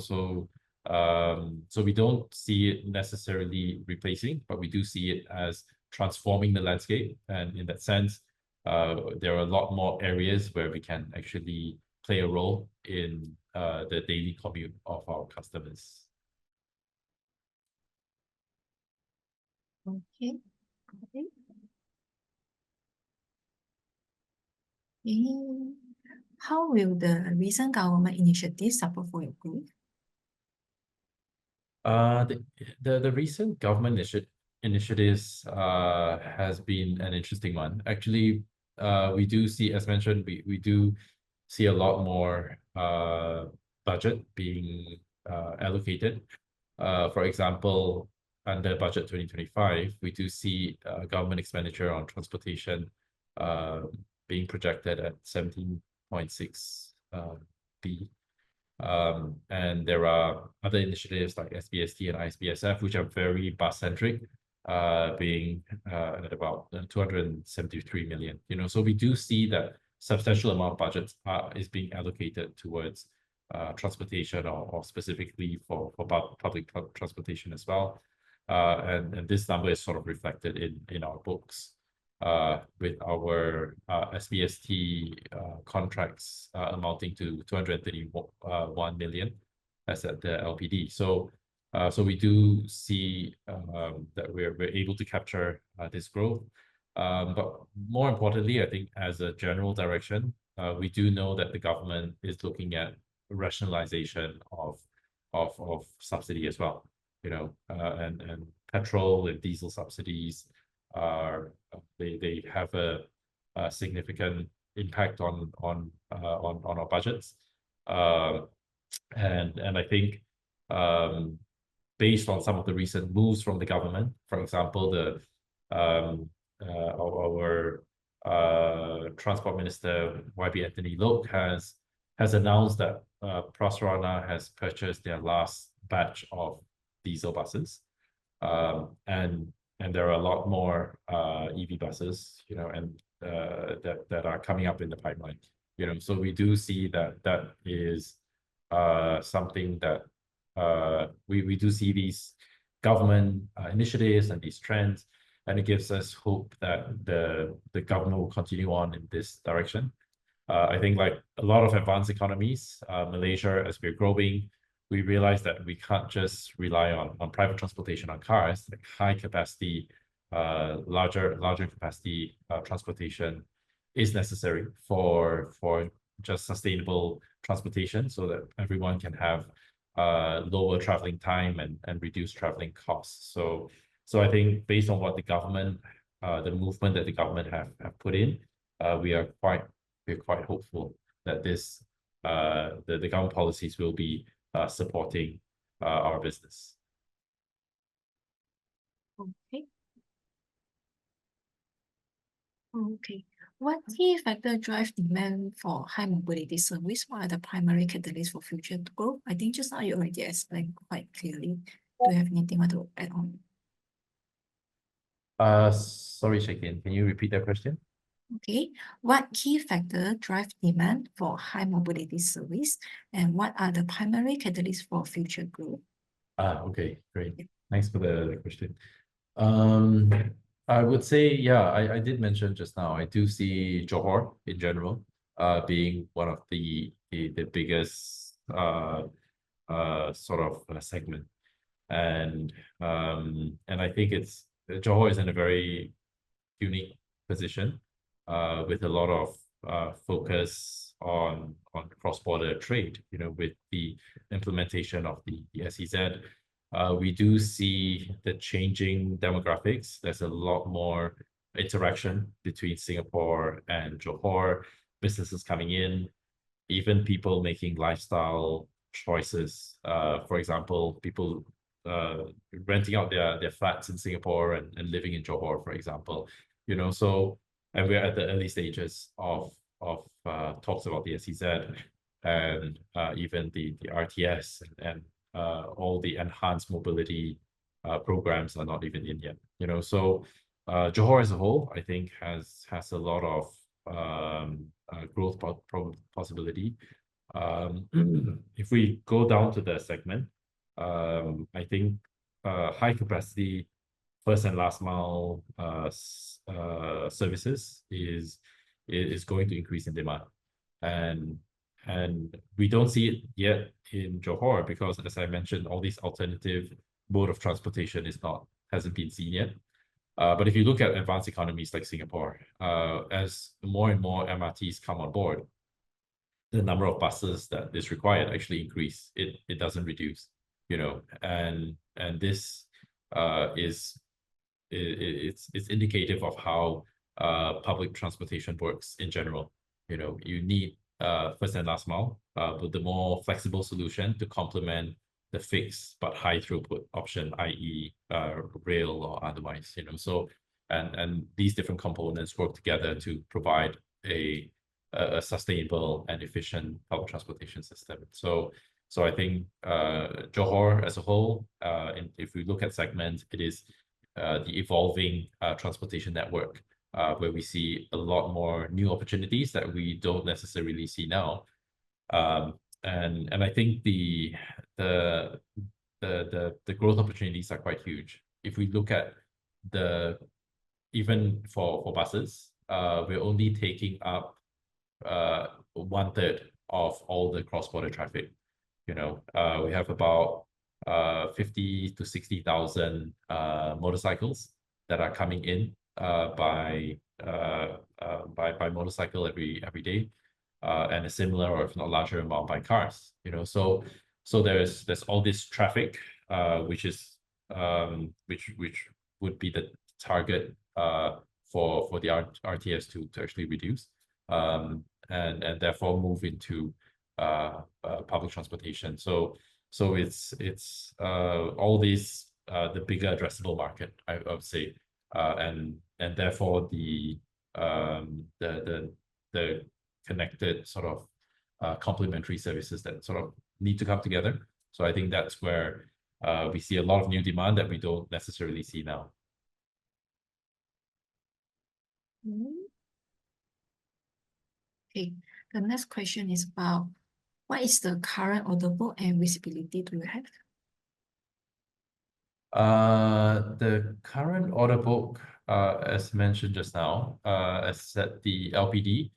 we don't see it necessarily replacing, but we do see it as transforming the landscape, and in that sense, there are a lot more areas where we can actually play a role in the daily commute of our customers. Okay. How will the recent government initiatives support for your growth? The recent government initiatives has been an interesting one. Actually, we do see, as mentioned, we do see a lot more budget being allocated. For example, under budget 2025, we do see government expenditure on transportation being projected at 17.6 B. And there are other initiatives like SBST and ISBSF, which are very bus-centric, being at about 273 million. So we do see that substantial amount of budgets is being allocated towards transportation, or specifically for public transportation as well. And this number is sort of reflected in our books, with our SBST contracts amounting to 231 million as at the LPD. So we do see that we're able to capture this growth. But more importantly, I think as a general direction, we do know that the government is looking at rationalization of subsidy as well. And petrol and diesel subsidies they have a significant impact on our budgets, and I think based on some of the recent moves from the government, for example, our Transport Minister YB Anthony Loke has announced that Prasarana has purchased their last batch of diesel buses, and there are a lot more EV buses, and that are coming up in the pipeline. So we do see that is something that we do see these government initiatives and these trends, and it gives us hope that the government will continue on in this direction. I think, like a lot of advanced economies, Malaysia, as we're growing, we realize that we can't just rely on private transportation, on cars. Like high capacity, larger capacity transportation is necessary for just sustainable transportation, so that everyone can have lower traveling time and reduce traveling costs. So I think based on what the government, the movement that the government have put in, we're quite hopeful that this the government policies will be supporting our business. Okay. Okay. What key factor drive demand for high mobility service? What are the primary catalysts for future growth? I think just now you already explained quite clearly. Do you have anything to add on? Sorry, Shakin, can you repeat that question? Okay. What key factor drive demand for high mobility service, and what are the primary catalysts for future growth? Okay, great. Thanks for the question. I would say, yeah, I did mention just now, I do see Johor in general being one of the biggest sort of segment. And I think Johor is in a very unique position with a lot of focus on cross-border trade, with the implementation of the SEZ. We do see the changing demographics. There's a lot more interaction between Singapore and Johor, businesses coming in, even people making lifestyle choices. For example, people renting out their flats in Singapore and living in Johor, for example. And we're at the early stages of talks about the SEZ and even the RTS and all the enhanced mobility programs are not even in yet. So Johor as a whole, I think, has a lot of growth possibility. If we go down to the segment, I think high capacity first and last mile services is going to increase in demand, and we don't see it yet in Johor because, as I mentioned, all these alternative mode of transportation hasn't been seen yet. But if you look at advanced economies like Singapore, as more and more MRTs come on board, the number of buses that is required actually increase. It doesn't reduce, and this it's indicative of how public transportation works in general. You need first and last mile, but the more flexible solution to complement the fixed but high throughput option, i.e. Rail or otherwise. So and these different components work together to provide a sustainable and efficient public transportation system. So I think Johor as a whole, if we look at segments, it is the evolving transportation network where we see a lot more new opportunities that we don't necessarily see now. And I think the growth opportunities are quite huge. If we look at even for buses, we're only taking up 1/3 of all the cross-border traffic. We have about 50,000 to 60,000 motorcycles that are coming in by motorcycle every day, and a similar or if not larger amount by cars. So there's all this traffic, which would be the target for the RTS to actually reduce, and therefore move into public transportation. So it's all these the bigger addressable market, I would say, and therefore the connected sort of complementary services that sort of need to come together. So I think that's where we see a lot of new demand that we don't necessarily see now. Okay, the next question is about what is the current order book and visibility do you have? The current order book, as mentioned just now, as said, the LPD,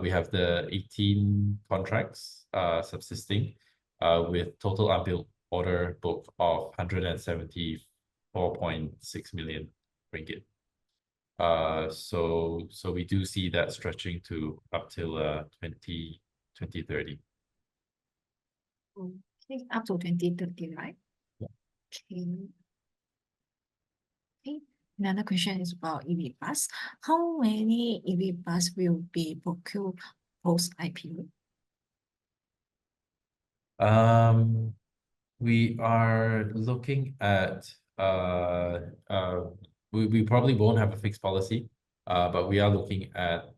we have the 18 contracts subsisting with total unbilled order book of 174.6 million ringgit. So we do see that stretching to up till 2030. Okay, up to 2030, right? Yeah. Okay. Another question is about EV bus. How many EV bus will be procured post IPO? We are looking at we probably won't have a fixed policy, but we are looking at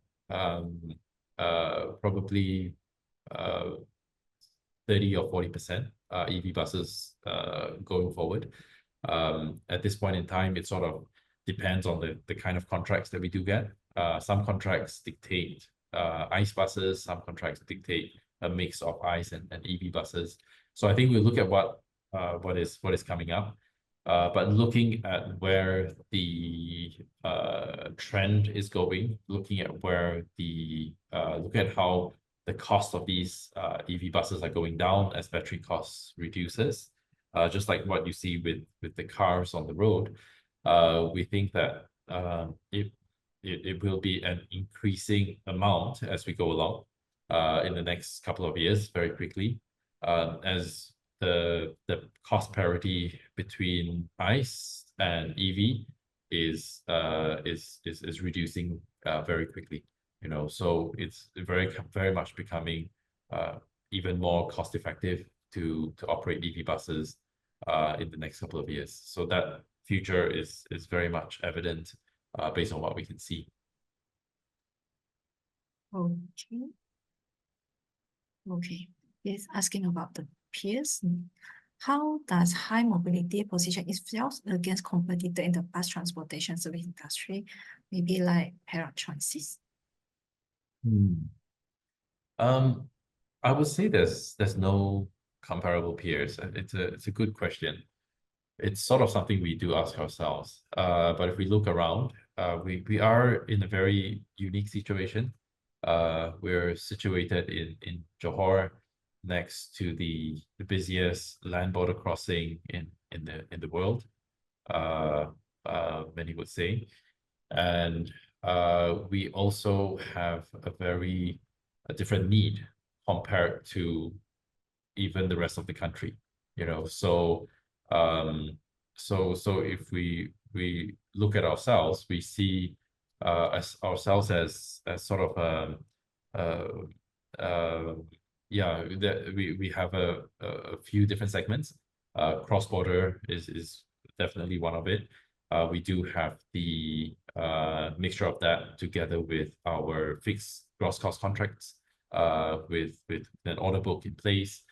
probably 30 or 40% EV buses going forward. At this point in time, it sort of depends on the kind of contracts that we do get. Some contracts dictate ICE buses, some contracts dictate a mix of ICE and EV buses. So I think we'll look at what is coming up. But looking at where the trend is going, looking at where look at how the cost of these EV buses are going down as battery costs reduces, just like what you see with the cars on the road. We think that it will be an increasing amount as we go along in the next couple of years, very quickly, as the cost parity between ICE and EV is reducing very quickly. You know, so it's very much becoming even more cost effective to operate EV buses in the next couple of years. So that future is very much evident based on what we can see. Okay. Okay. Yes, asking about the peers. How does high mobility position itself against competitor in the bus transportation service industry? Maybe like paratransit. I would say there's no comparable peers. It's a good question. It's sort of something we do ask ourselves. But if we look around, we are in a very unique situation. We're situated in Johor, next to the busiest land border crossing in the world, many would say. And we also have a different need compared to even the rest of the country, you know. So if we look at ourselves, we see ourselves as sort of we have a few different segments. Cross-border is definitely one of it. We do have the mixture of that together with our fixed gross cost contracts with an order book in place.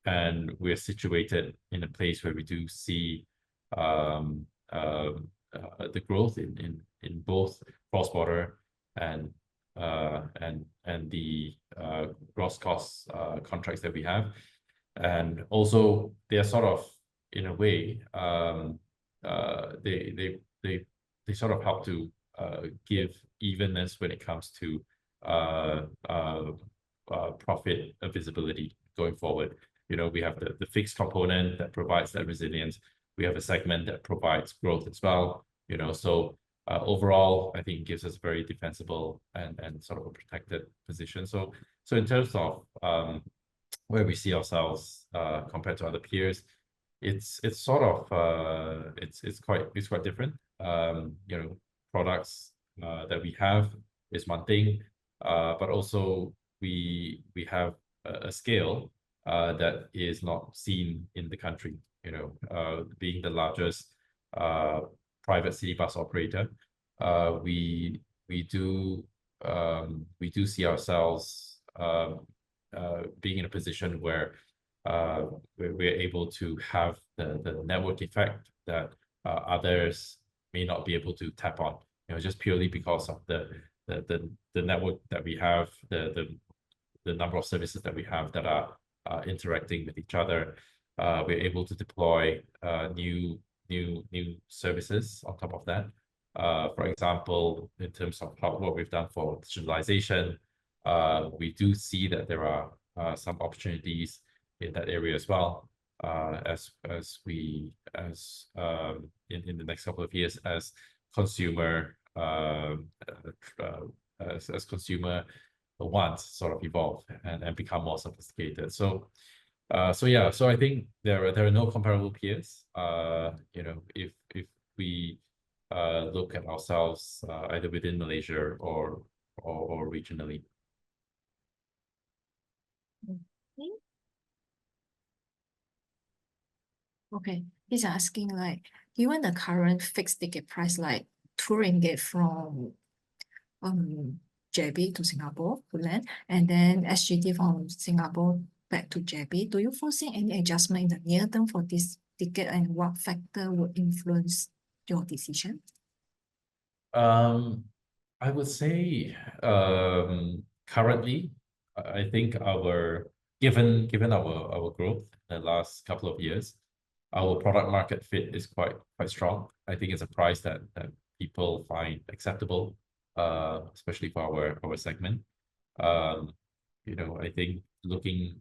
And we're situated in a place where we do see the growth in both cross-border and the gross cost contracts that we have. And also they are sort of, in a way, they sort of help to give evenness when it comes to profit visibility going forward. You know, we have the fixed component that provides that resilience. We have a segment that provides growth as well, you know. So overall, I think it gives us a very defensible and sort of a protected position. So in terms of where we see ourselves compared to other peers, it's sort of it's quite different. You know, products that we have is one thing, but also we have a scale that is not seen in the country. You know, being the largest private city bus operator, we do see ourselves being in a position where we're able to have the network effect that others may not be able to tap on. You know, just purely because of the network that we have, the number of services that we have that are interacting with each other. We're able to deploy new services on top of that. For example, in terms of what we've done for digitalization, we do see that there are some opportunities in that area as well, as in the next couple of years, as consumer wants sort of evolve and become more sophisticated. So I think there are no comparable peers. You know, if we look at ourselves either within Malaysia or regionally. Okay. Okay, he's asking like, given the current fixed ticket price like ringgit from JB to Singapore to land, and then SGD from Singapore back to JB, do you foresee any adjustment in the near term for this ticket, and what factor would influence your decision? I would say currently, I think given our growth in the last couple of years, our product market fit is quite strong. I think it's a price that people find acceptable, especially for our segment. You know, I think looking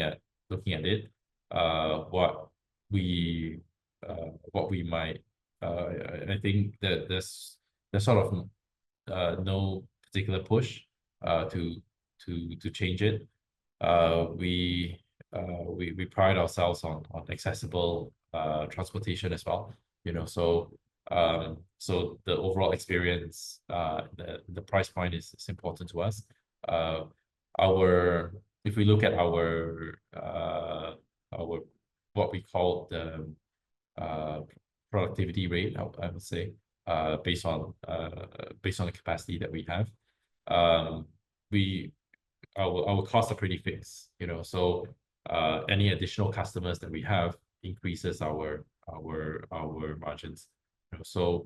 at it, what we might I think that there's sort of no particular push to change it. We pride ourselves on accessible transportation as well. You know, so the overall experience, the price point is important to us. If we look at our what we call the productivity rate, I would say, based on the capacity that we have, our costs are pretty fixed, you know. So any additional customers that we have increases our margins. You know, so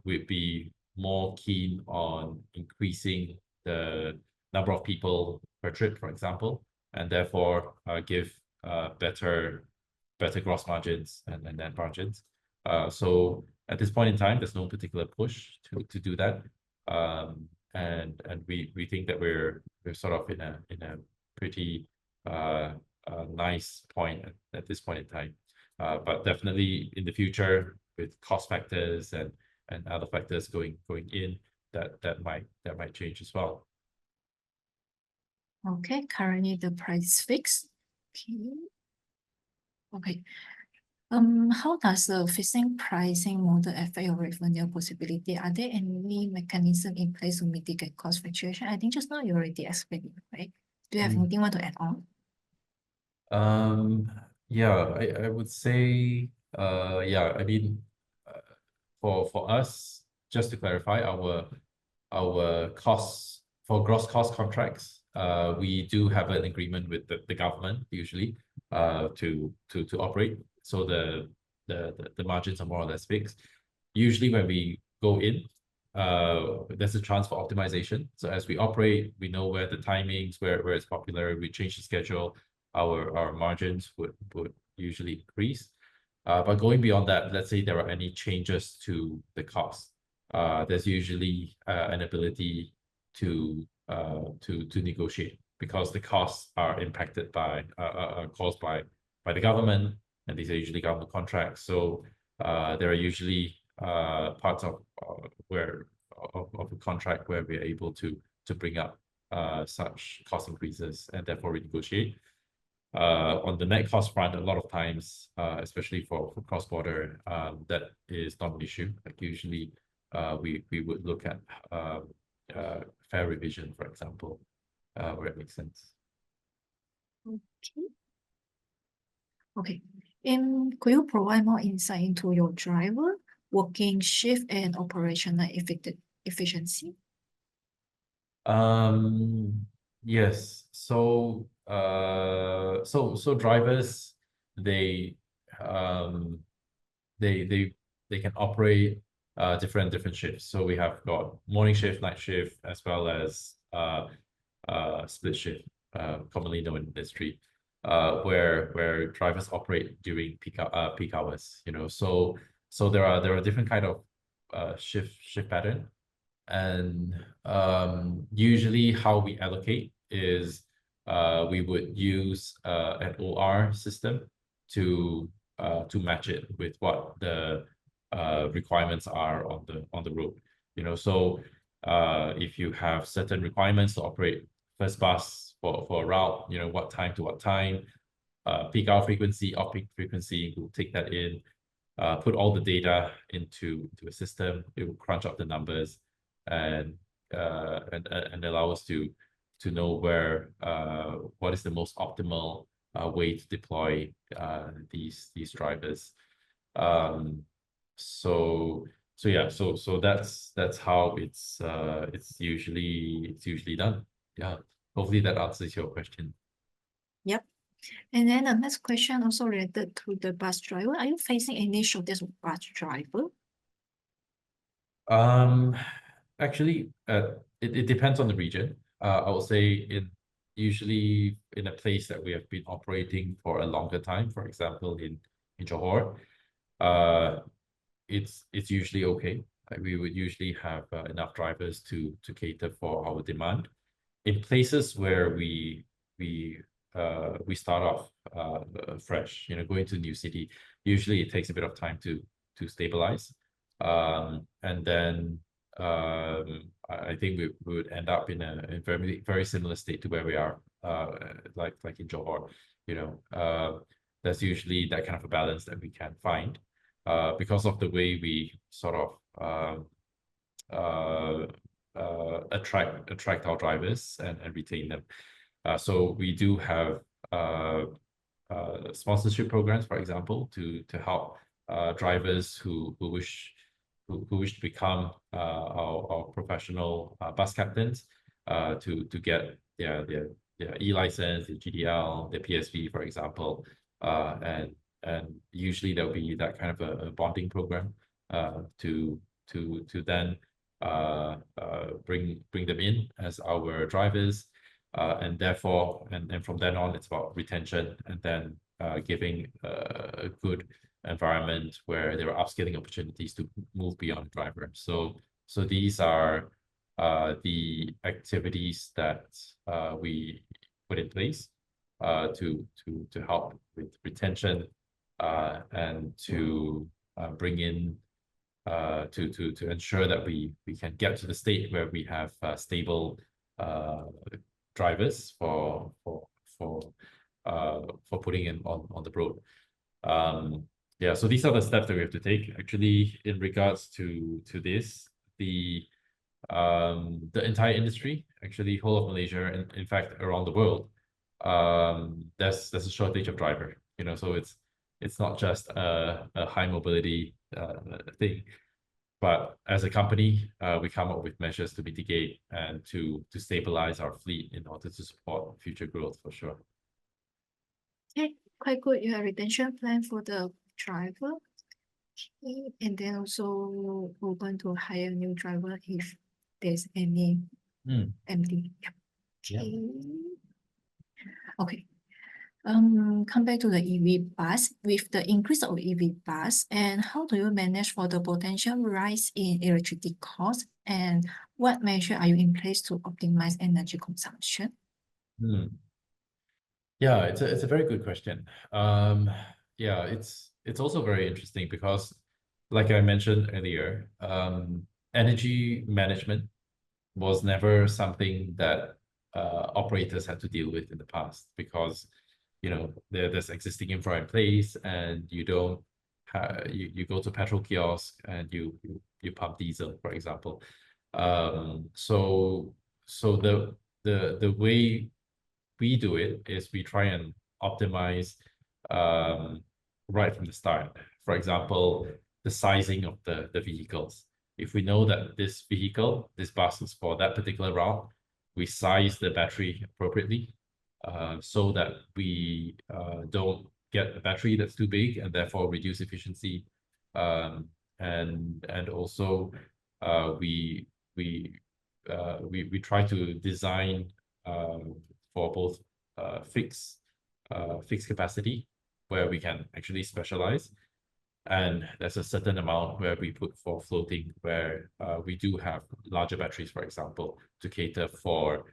we'd be more keen on increasing the number of people per trip, for example, and therefore give better gross margins and net margins. So at this point in time, there's no particular push to do that. And we think that we're sort of in a pretty nice point at this point in time. But definitely in the future, with cost factors and other factors going in, that might change as well. Okay, currently the price is fixed. Okay. How does the fixing pricing model affect your revenue possibility? Are there any mechanism in place to mitigate cost fluctuation? I think just now you already explained it, right? Do you have anything you want to add on? Yeah, I would say, yeah, I mean, for us, just to clarify, our costs for gross cost contracts, we do have an agreement with the government usually to operate. So the margins are more or less fixed. Usually when we go in, there's a chance for optimization. So as we operate, we know where the timings, where it's popular, we change the schedule, our margins would usually increase. But going beyond that, let's say there are any changes to the cost, there's usually an ability to negotiate, because the costs are impacted by caused by the government, and these are usually government contracts. So there are usually parts of a contract where we're able to bring up such cost increases and therefore renegotiate. On the net cost front, a lot of times, especially for cross-border, that is not an issue. Like usually, we would look at fare revision, for example, where it makes sense. Okay. Okay. Could you provide more insight into your driver working shift and operational efficiency? Yes. So drivers, they can operate different shifts. So we have got morning shift, night shift, as well as split shift, commonly known in the industry, where drivers operate during peak hours. You know, so there are different kind of shift pattern, and usually how we allocate is we would use an OR system to match it with what the requirements are on the road. You know, so if you have certain requirements to operate first bus for a route, you know, what time to what time, peak hour frequency, off-peak frequency, we'll take that in, put all the data into a system. It will crunch up the numbers and allow us to know where what is the most optimal way to deploy these drivers. So yeah, so that's how it's usually done. Yeah, hopefully that answers your question. Yep. And then the next question also related to the bus driver. Are you facing any shortage of bus driver? Actually, it depends on the region. I would say usually in a place that we have been operating for a longer time, for example, in Johor, it's usually okay. We would usually have enough drivers to cater for our demand. In places where we start off fresh, going to a new city, usually it takes a bit of time to stabilize. And then I think we would end up in a very similar state to where we are, like in Johor. There's usually that kind of a balance that we can find because of the way we sort of attract our drivers and retain them. So we do have sponsorship programs, for example, to help drivers who wish to become our professional bus captains to get their e-license, their GDL, their PSV, for example, and usually there'll be that kind of a bonding program to then bring them in as our drivers, and therefore and from then on it's about retention and then giving a good environment where there are upskilling opportunities to move beyond driver. So these are the activities that we put in place to help with retention and to bring in to ensure that we can get to the state where we have stable drivers for putting in on the road. Yeah, so these are the steps that we have to take. Actually, in regards to this, the entire industry, actually whole of Malaysia, and in fact around the world, there's a shortage of driver. So it's not just a high mobility thing, but as a company, we come up with measures to mitigate and to stabilize our fleet in order to support future growth for sure. Okay, quite good. You have retention plan for the driver. Okay. And then also we're going to hire new driver if there's any empty. Yep. Okay. Okay. Come back to the EV bus. With the increase of EV bus, and how do you manage for the potential rise in electricity costs, and what measure are you in place to optimize energy consumption? Yeah, it's a very good question. Yeah, it's also very interesting because, like I mentioned earlier, energy management was never something that operators had to deal with in the past because there's existing infra in place, and you don't you go to petrol kiosk and you pump diesel, for example. So the way we do it is we try and optimize right from the start. For example, the sizing of the vehicles. If we know that this bus is for that particular route, we size the battery appropriately so that we don't get a battery that's too big and therefore reduce efficiency. And also we try to design for both fixed capacity, where we can actually specialize, and there's a certain amount where we put for floating, where we do have larger batteries, for example, to cater for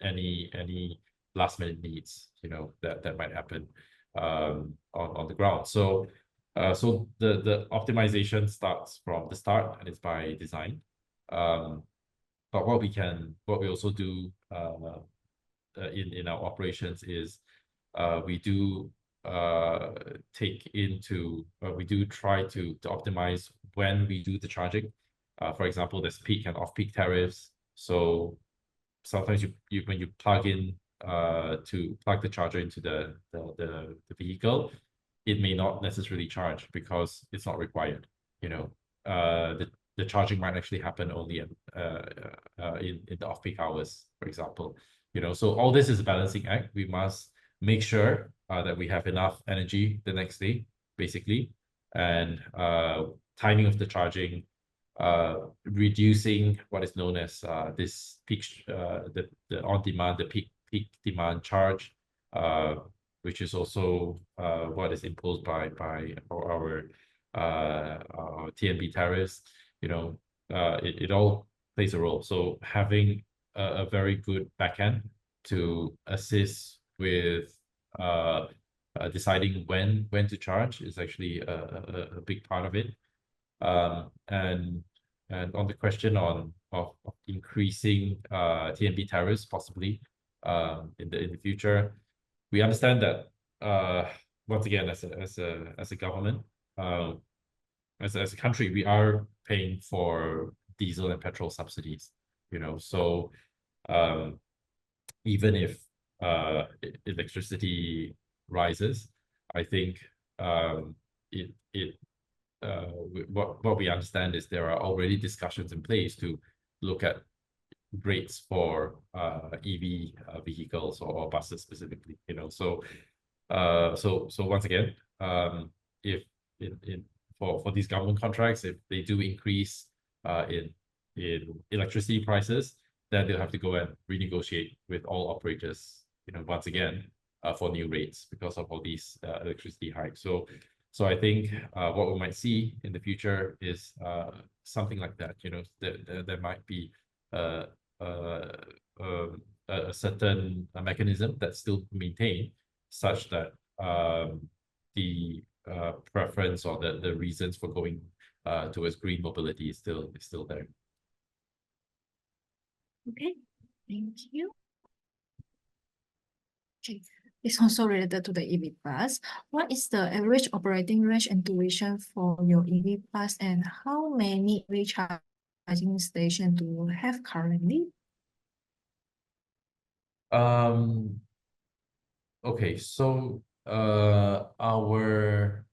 any last minute needs that might happen on the ground. So the optimization starts from the start, and it's by design. But what we also do in our operations is we do try to optimize when we do the charging. For example, there's peak and off-peak tariffs. So sometimes you when you plug in to plug the charger into the vehicle, it may not necessarily charge because it's not required. You know, the charging might actually happen only in the off-peak hours, for example. You know, so all this is a balancing act. We must make sure that we have enough energy the next day, basically, and timing of the charging, reducing what is known as this peak, the on-demand, the peak demand charge, which is also what is imposed by our TNB tariffs. You know, it all plays a role. So having a very good backend to assist with deciding when to charge is actually a big part of it. And on the question of increasing TNB tariffs possibly in the future, we understand that once again as a government, as a country, we are paying for diesel and petrol subsidies. You know, so even if electricity rises, I think what we understand is there are already discussions in place to look at rates for EV vehicles or buses specifically. You know, so once again, if for these government contracts, if they do increase in electricity prices, then they'll have to go and renegotiate with all operators, you know, once again for new rates because of all these electricity hikes. So I think what we might see in the future is something like that. You know, there might be a certain mechanism that's still maintained, such that the preference or the reasons for going towards green mobility is still there. Okay, thank you. Okay, it's also related to the EV bus. What is the average operating range and duration for your EV bus, and how many EV charging stations do you have currently? Okay, so our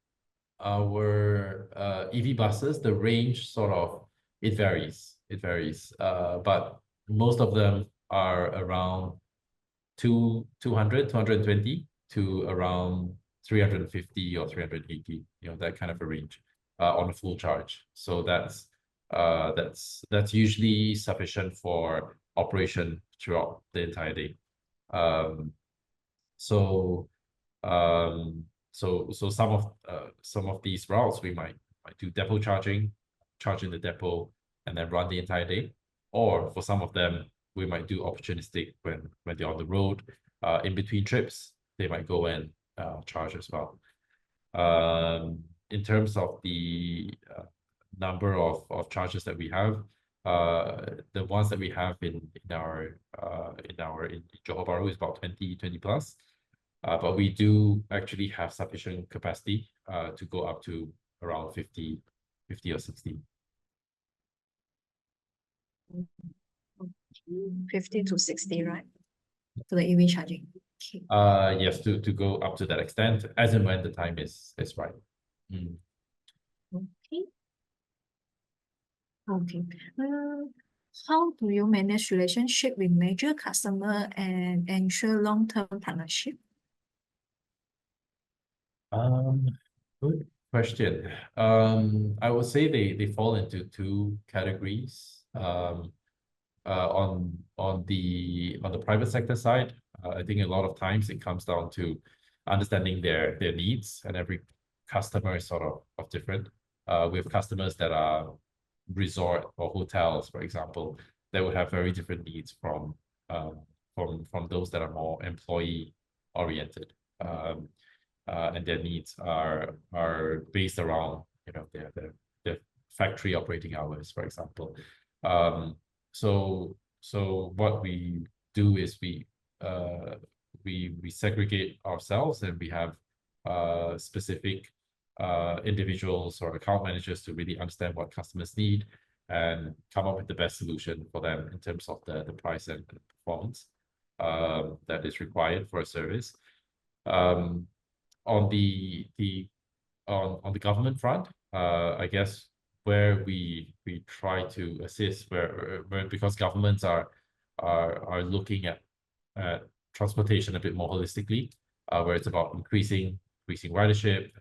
EV buses, the range sort of it varies, but most of them are around 220 to around 350 or 380, you know, that kind of a range on a full charge. So that's usually sufficient for operation throughout the entire day. So some of these routes we might do depot charging, charge in the depot, and then run the entire day. Or for some of them, we might do opportunistic when they're on the road. In between trips, they might go and charge as well. In terms of the number of chargers that we have, the ones that we have in Johor Bahru is about 20 plus. But we do actually have sufficient capacity to go up to around 50 or 60. 50 to 60, right? For the EV charging. Okay. Yes, to go up to that extent, as and when the time is right. Okay. Okay. How do you manage relationship with major customer and ensure long-term partnership? Good question. I would say they fall into two categories. On the private sector side, I think a lot of times it comes down to understanding their needs, and every customer is sort of different. We have customers that are resort or hotels, for example, that would have very different needs from those that are more employee oriented. And their needs are based around, you know, their factory operating hours, for example. So what we do is we segregate ourselves, and we have specific individuals or account managers to really understand what customers need, and come up with the best solution for them in terms of the price and performance that is required for a service. On the government front, I guess where we try to assist where because governments are looking at transportation a bit more holistically, where it's about increasing ridership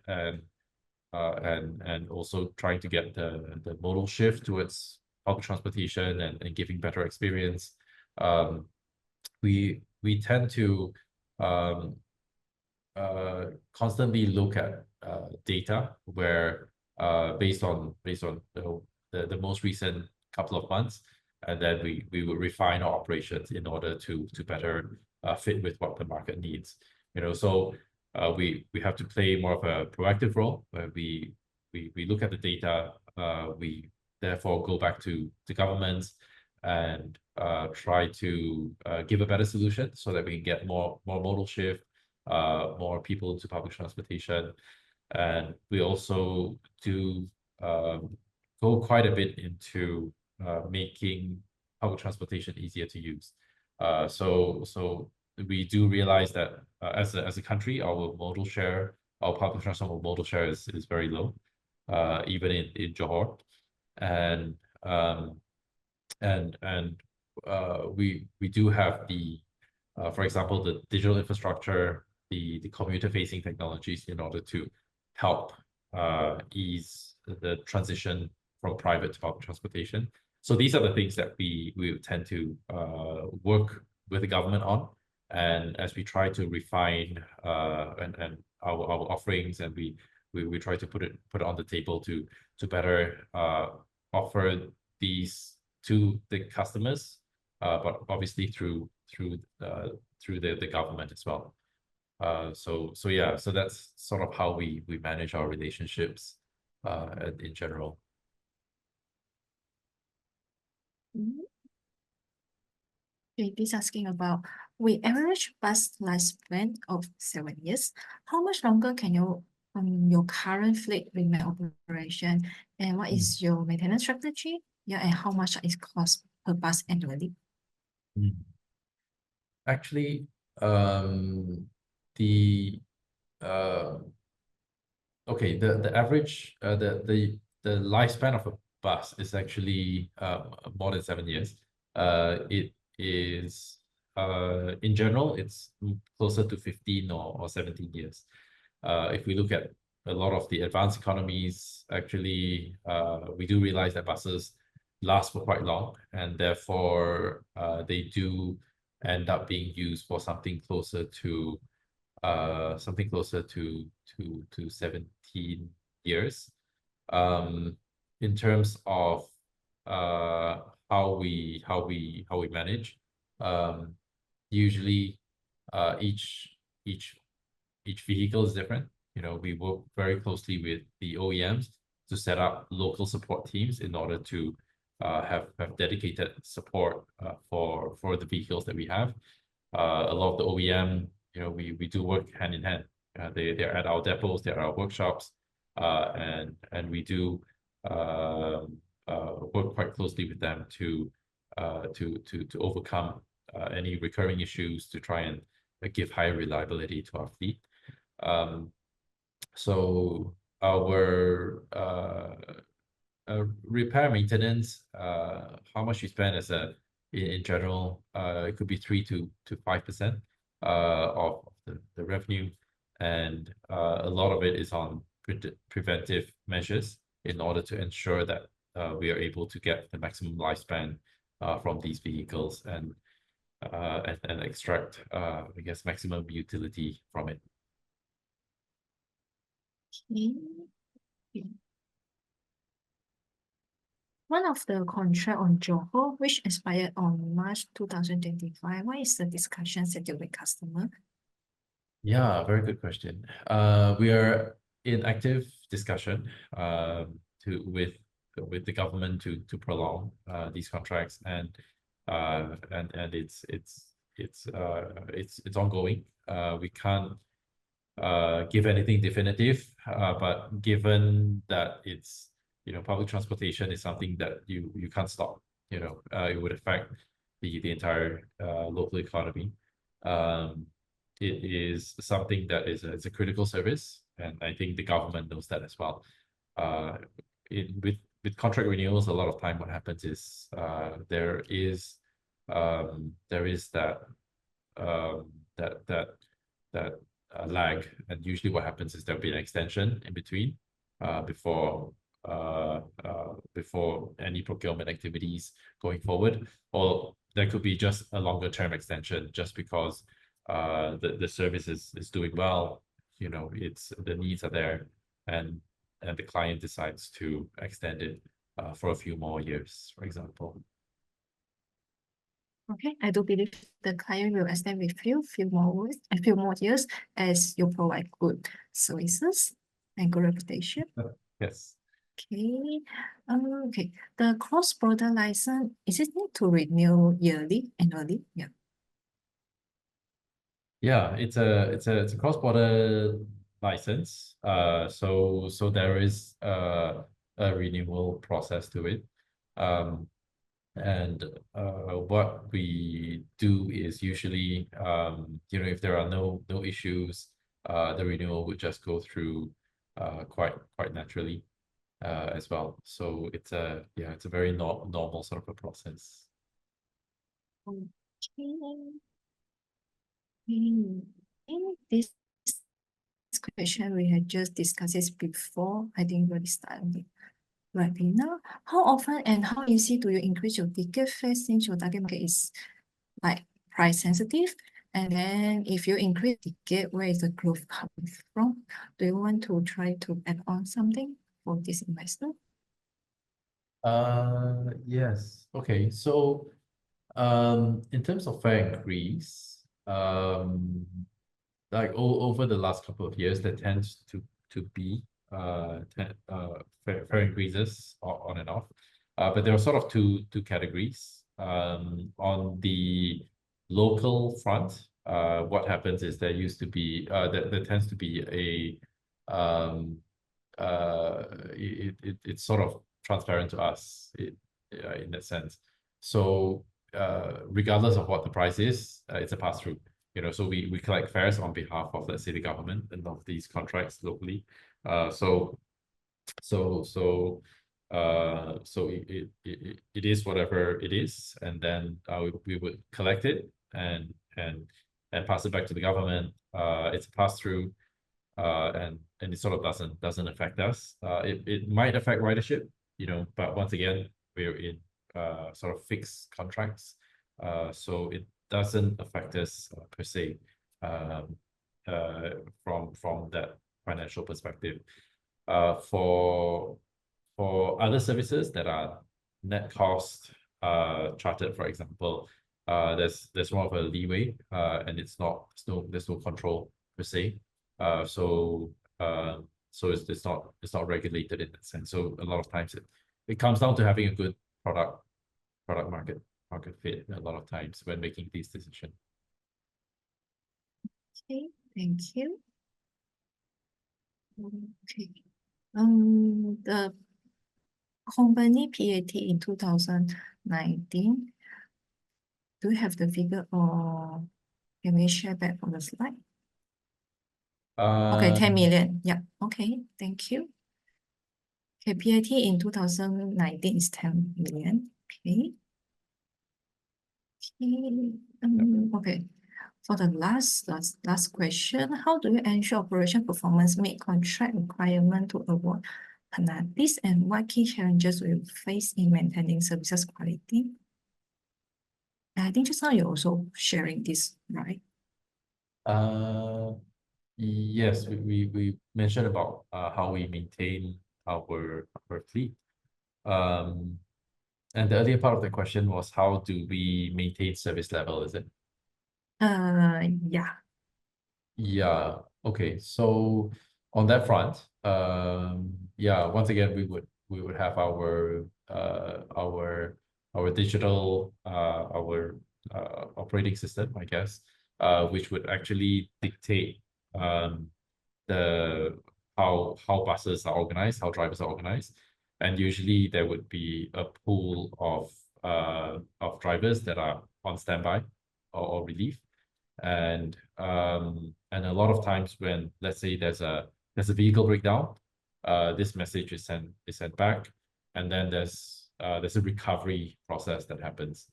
and also trying to get the modal shift towards public transportation and giving better experience. We tend to constantly look at data where based on the most recent couple of months, and then we will refine our operations in order to better fit with what the market needs. So we have to play more of a proactive role where we look at the data. We therefore go back to the governments and try to give a better solution so that we can get more modal shift, more people into public transportation. And we also do go quite a bit into making public transportation easier to use. So we do realize that as a country, our public transport modal share is very low, even in Johor. And we do have for example, the digital infrastructure, the commuter-facing technologies in order to help ease the transition from private to public transportation. So these are the things that we tend to work with the government on, and as we try to refine and our offerings, and we try to put it on the table to better offer these to the customers, but obviously through the government as well. So yeah, so that's sort of how we manage our relationships in general. Okay, this is asking about, we average bus lifespan of 7 years. How much longer can your current fleet remain operation, and what is your maintenance strategy? Yeah, and how much it costs per bus annually? Actually, okay, the average the lifespan of a bus is actually more than 7 years. It is in general, it's closer to 15 or 17 years. If we look at a lot of the advanced economies, actually, we do realize that buses last for quite long, and therefore they do end up being used for something closer to 17 years. In terms of how we manage, usually each vehicle is different. We work very closely with the OEMs to set up local support teams in order to have dedicated support for the vehicles that we have. A lot of the OEM, we do work hand in hand. They're at our depots, they're at our workshops, and we do work quite closely with them to overcome any recurring issues, to try and give higher reliability to our fleet. So our repair maintenance, how much you spend in general, it could be 3 to 5% of the revenue, and a lot of it is on preventive measures in order to ensure that we are able to get the maximum lifespan from these vehicles and extract, I guess, maximum utility from it. Okay. One of the contract on Johor, which expired on March 2025, what is the discussion schedule with customer? Yeah, very good question. We are in active discussion with the government to prolong these contracts, and it's ongoing. We can't give anything definitive, but given that it's public transportation is something that you can't stop. It would affect the entire local economy. It is something that is a critical service, and I think the government knows that as well. With contract renewals, a lot of time what happens is there is that lag, and usually what happens is there'll be an extension in between before any procurement activities going forward, or there could be just a longer term extension just because the service is doing well. It's the needs are there, and the client decides to extend it for a few more years, for example. Okay, I do believe the client will extend with you a few more years as you provide good services and good reputation. Yes. Okay. Okay. The cross-border license, is it need to renew annually? Yeah. Yeah, it's a cross-border license. So there is a renewal process to it. And what we do is usually, if there are no issues, the renewal would just go through quite naturally as well. So it's a very normal sort of a process. Okay. In this question, we had just discussed this before. I think we'll start the webinar. How often and how easy do you increase your ticket fare since your target market is like price sensitive? And then if you increase ticket, where is the growth coming from? Do you want to try to add on something for this investor? Yes. Okay. So in terms of fare increase, like over the last couple of years, there tends to be fare increases on and off. But there are sort of two categories. On the local front, what happens is there used to be there tends to be it's sort of transparent to us in that sense. So regardless of what the price is, it's a pass-through. So we collect fares on behalf of, let's say, the government and of these contracts locally. So it is whatever it is, and then we would collect it and pass it back to the government. It's a pass-through, and it sort of doesn't affect us. It might affect ridership, but once again, we're in sort of fixed contracts, so it doesn't affect us per se from that financial perspective. For other services that are net cost chartered, for example, there's more of a leeway, and there's no control per se. So it's not regulated in that sense. So a lot of times it comes down to having a good product market fit a lot of times when making these decisions. Okay, thank you. Okay. The company PAT in 2019, do you have the figure, or can we share back on the slide? Okay, 10 million. Yeah. Okay, thank you. Okay, PAT in 2019 is 10 million. Okay. Okay. For the last question, how do you ensure operation performance meet contract requirement to avoid penalties, and what key challenges will you face in maintaining services quality? I think just now you're also sharing this, right? Yes, we mentioned about how we maintain our fleet. And the earlier part of the question was, how do we maintain service level, is it? Yeah. Yeah. Okay. So on that front, yeah, once again, we would have our digital operating system, I guess, which would actually dictate how buses are organized, how drivers are organized. And usually there would be a pool of drivers that are on standby or relief. And a lot of times when, let's say, there's a vehicle breakdown, this message is sent back, and then there's a recovery process that happens.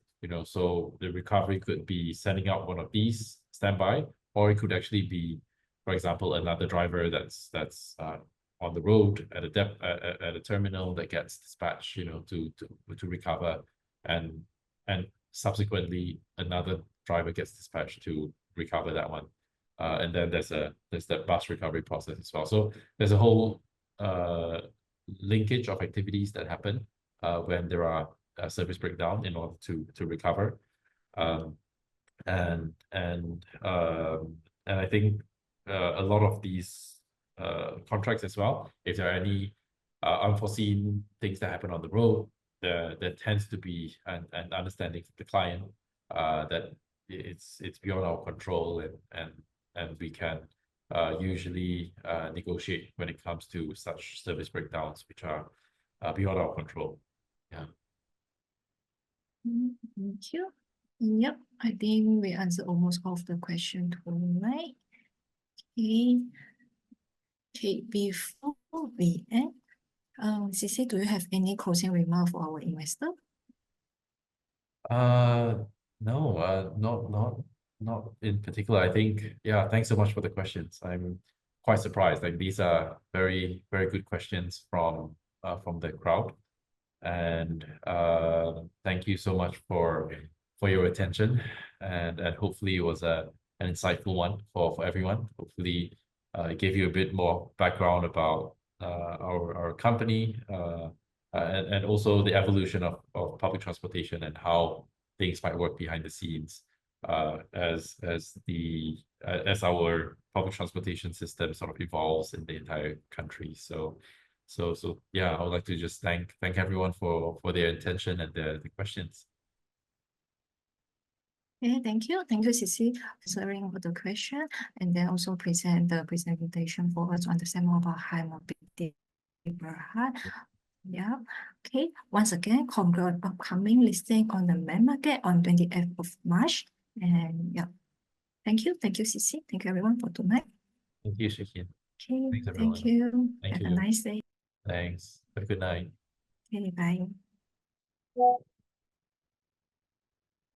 So the recovery could be sending out one of these standby, or it could actually be, for example, another driver that's on the road at a terminal that gets dispatched, to recover, and subsequently another driver gets dispatched to recover that one. And then there's that bus recovery process as well. So there's a whole linkage of activities that happen when there are service breakdown in order to recover. And I think a lot of these contracts as well, if there are any unforeseen things that happen on the road, there tends to be an understanding from the client that it's beyond our control, and we can usually negotiate when it comes to such service breakdowns which are beyond our control. Yeah. Thank you. Yep, I think we answered almost all of the questions tonight. Okay, before we end, CC, do you have any closing remark for our investor? No, not in particular. I think, yeah, thanks so much for the questions. I'm quite surprised. Like, these are very, very good questions from the crowd. And thank you so much for your attention, and hopefully it was an insightful one for everyone. Hopefully it gave you a bit more background about our company, and also the evolution of public transportation and how things might work behind the scenes as our public transportation system sort of evolves in the entire country. So yeah, I would like to just thank everyone for their attention and the questions. Okay, thank you, CC, for answering all the question, and then also present the presentation for us to understand more about high mobility Berhad. Yeah. Okay. Once again, congrats on upcoming listing on the main market on 28th of March. And yeah, thank you, CC. Thank you everyone for tonight. Thank you, Shikin. Okay, Thanks, everyone. thank you. Thank Have you. a nice day. Thanks. Have a good night. Okay, bye.